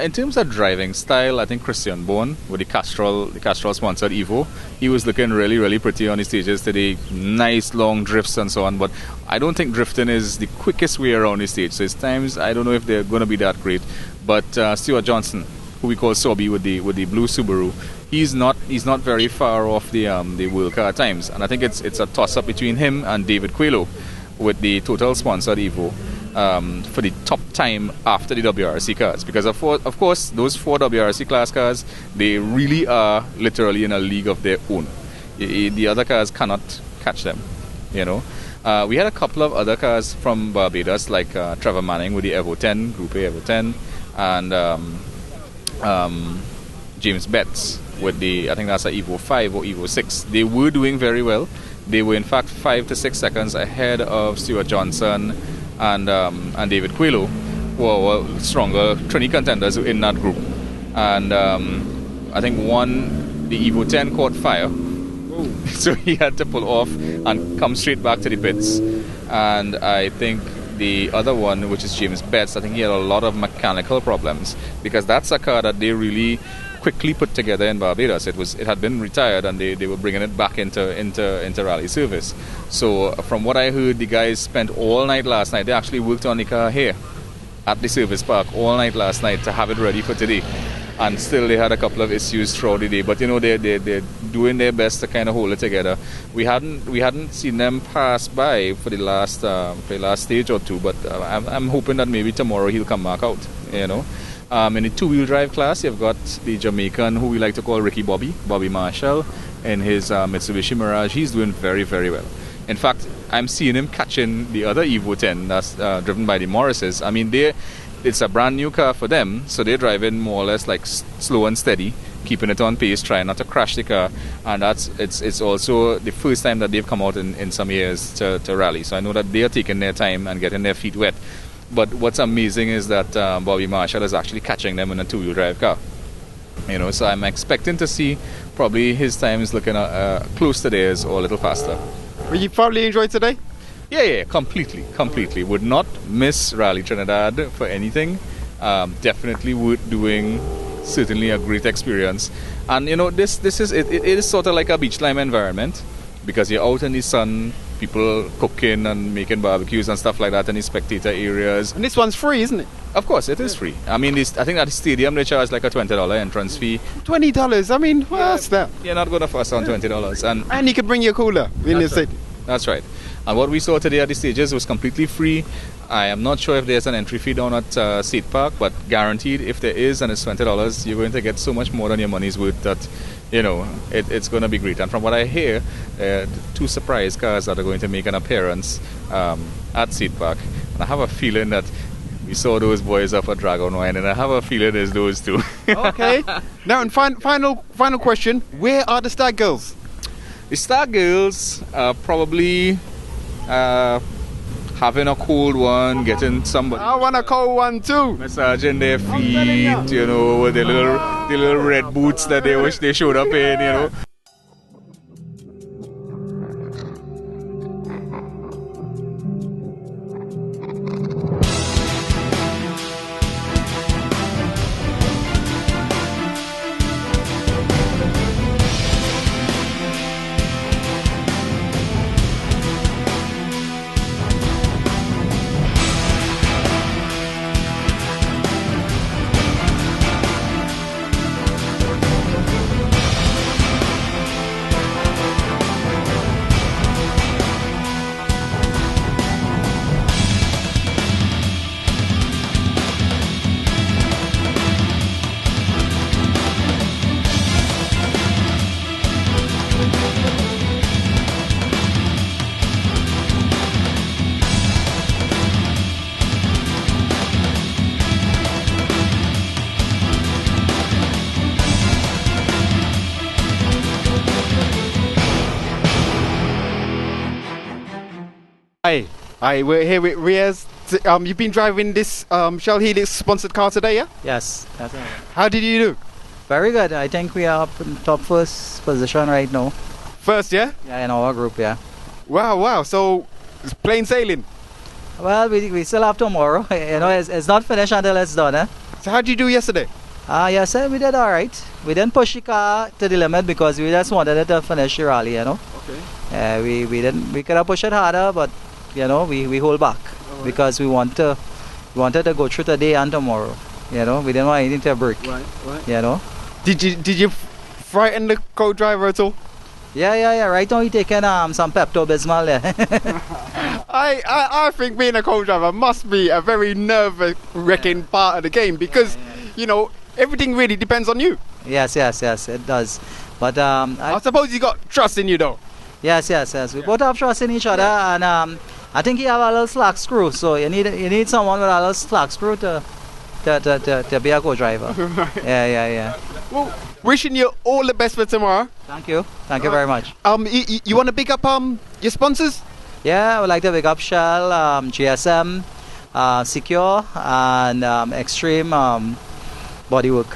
Speaker 7: In terms of driving style, I think Christian Bourne with the Castrol sponsored Evo, he was looking really, really pretty on the stages today. Nice long drifts and so on, but I don't think drifting is the quickest way around the stage. So his times, I don't know if they're going to be that great. But Stuart Johnson, who we call Sobby with the blue Subaru, he's not very far off the World Car times, and I think it's a toss up between him and David Coelho with the Total sponsored Evo for the top time after the WRC cars, because of course those 4 WRC class cars, they really are literally in a league of their own. The other cars cannot catch them. We had a couple of other cars from Barbados, like Trevor Manning with the Evo 10, Group A Evo 10, and James Betts with I think that's a Evo 5 or Evo 6. They were doing very well. They were in fact 5 to 6 seconds ahead of Stuart Johnson and David Coelho, who were stronger Trini contenders in that group. And I think the Evo 10 caught fire, so he had to pull off and come straight back to the pits. And I think the other one, which is James Betts, I think he had a lot of mechanical problems, because that's a car that they really quickly put together in Barbados. It had been retired, and they were bringing it back into rally service. So from what I heard, the guys spent all night last night. They actually worked on the car here at the service park all night last night to have it ready for today. And still they had a couple of issues throughout the day, but they're doing their best to kind of hold it together. We hadn't seen them pass by for the last stage or two, but I'm hoping that maybe tomorrow he'll come back out. In the 2-wheel drive class, you've got the Jamaican, who we like to call Ricky Bobby Marshall, in his Mitsubishi Mirage. He's doing very, very well. In fact, I'm seeing him catching the other Evo 10 that's driven by the Morrises. I mean, it's a brand new car for them, so they're driving more or less like slow and steady, keeping it on pace, trying not to crash the car. And it's also the first time that they've come out in some years to rally. So I know that they are taking their time and getting their feet wet. But what's amazing is that Bobby Marshall is actually catching them in a two-wheel drive car. You know, so I'm expecting to see probably his time is looking close to theirs or a little faster.
Speaker 1: Well, you probably enjoyed today?
Speaker 7: Yeah, completely. Would not miss Rally Trinidad for anything. Definitely would doing certainly a great experience. And you know, this is it is sort of like a beach lime environment because you're out in the sun, people cooking and making barbecues and stuff like that in the spectator areas.
Speaker 1: And this one's free, isn't it?
Speaker 7: Of course, it is free. I mean, I think at the stadium they charge like a $20 entrance fee.
Speaker 1: $20? I mean, what's that?
Speaker 7: You're not going to fuss on $20.
Speaker 1: And you can bring your cooler in the city.
Speaker 7: That's right. And what we saw today at the stages was completely free. I am not sure if there's an entry fee down at Seat Park, but guaranteed if there is and it's $20, you're going to get so much more than your money's worth that, you know, it's going to be great. And from what I hear, two surprise cars that are going to make an appearance at Seat Park. And I have a feeling that we saw those boys up at Dragon Wine, and I have a feeling it's those two.
Speaker 1: Okay. Now, and final question, where are the Stag girls?
Speaker 7: The Stag girls are probably having a cold one, getting somebody.
Speaker 1: I want a cold one too.
Speaker 7: Massaging their feet, you know, with the little red boots that they wish they showed up in, you know.
Speaker 1: Hi, we're here with Riaz. You've been driving this Shell Helix sponsored car today, yeah?
Speaker 20: Yes, that's right.
Speaker 1: How did you do?
Speaker 20: Very good. I think we are up in top first position right now.
Speaker 1: First, yeah?
Speaker 20: Yeah, in our group, yeah.
Speaker 1: Wow. So, it's plain sailing?
Speaker 20: Well, we still have tomorrow. You know, it's not finished until it's done, eh?
Speaker 1: So how did you do yesterday?
Speaker 20: Yesterday we did all right. We didn't push the car to the limit because we just wanted it to finish the rally, you know. Okay. We could have pushed it harder, but you know, we hold back because we wanted to go through today and tomorrow. You know, we didn't want anything to break. Right. You know.
Speaker 1: Did you frighten the co-driver at all?
Speaker 20: Yeah. Right now he's taking some Pepto-Bismol there.
Speaker 1: I think being a co-driver must be a very nerve-wracking part of the game because you know everything really depends on you.
Speaker 20: Yes, it does. But
Speaker 1: I suppose you got trust in you though.
Speaker 20: Yes. We both have trust in each other, and I think you have a little slack screw, so you need someone with a little slack screw to be a co-driver. Yeah.
Speaker 1: Well, wishing you all the best for tomorrow.
Speaker 20: Thank you very much.
Speaker 1: You want to pick up your sponsors?
Speaker 20: Yeah, I would like to pick up Shell, GSM, Secure, and Extreme Bodywork.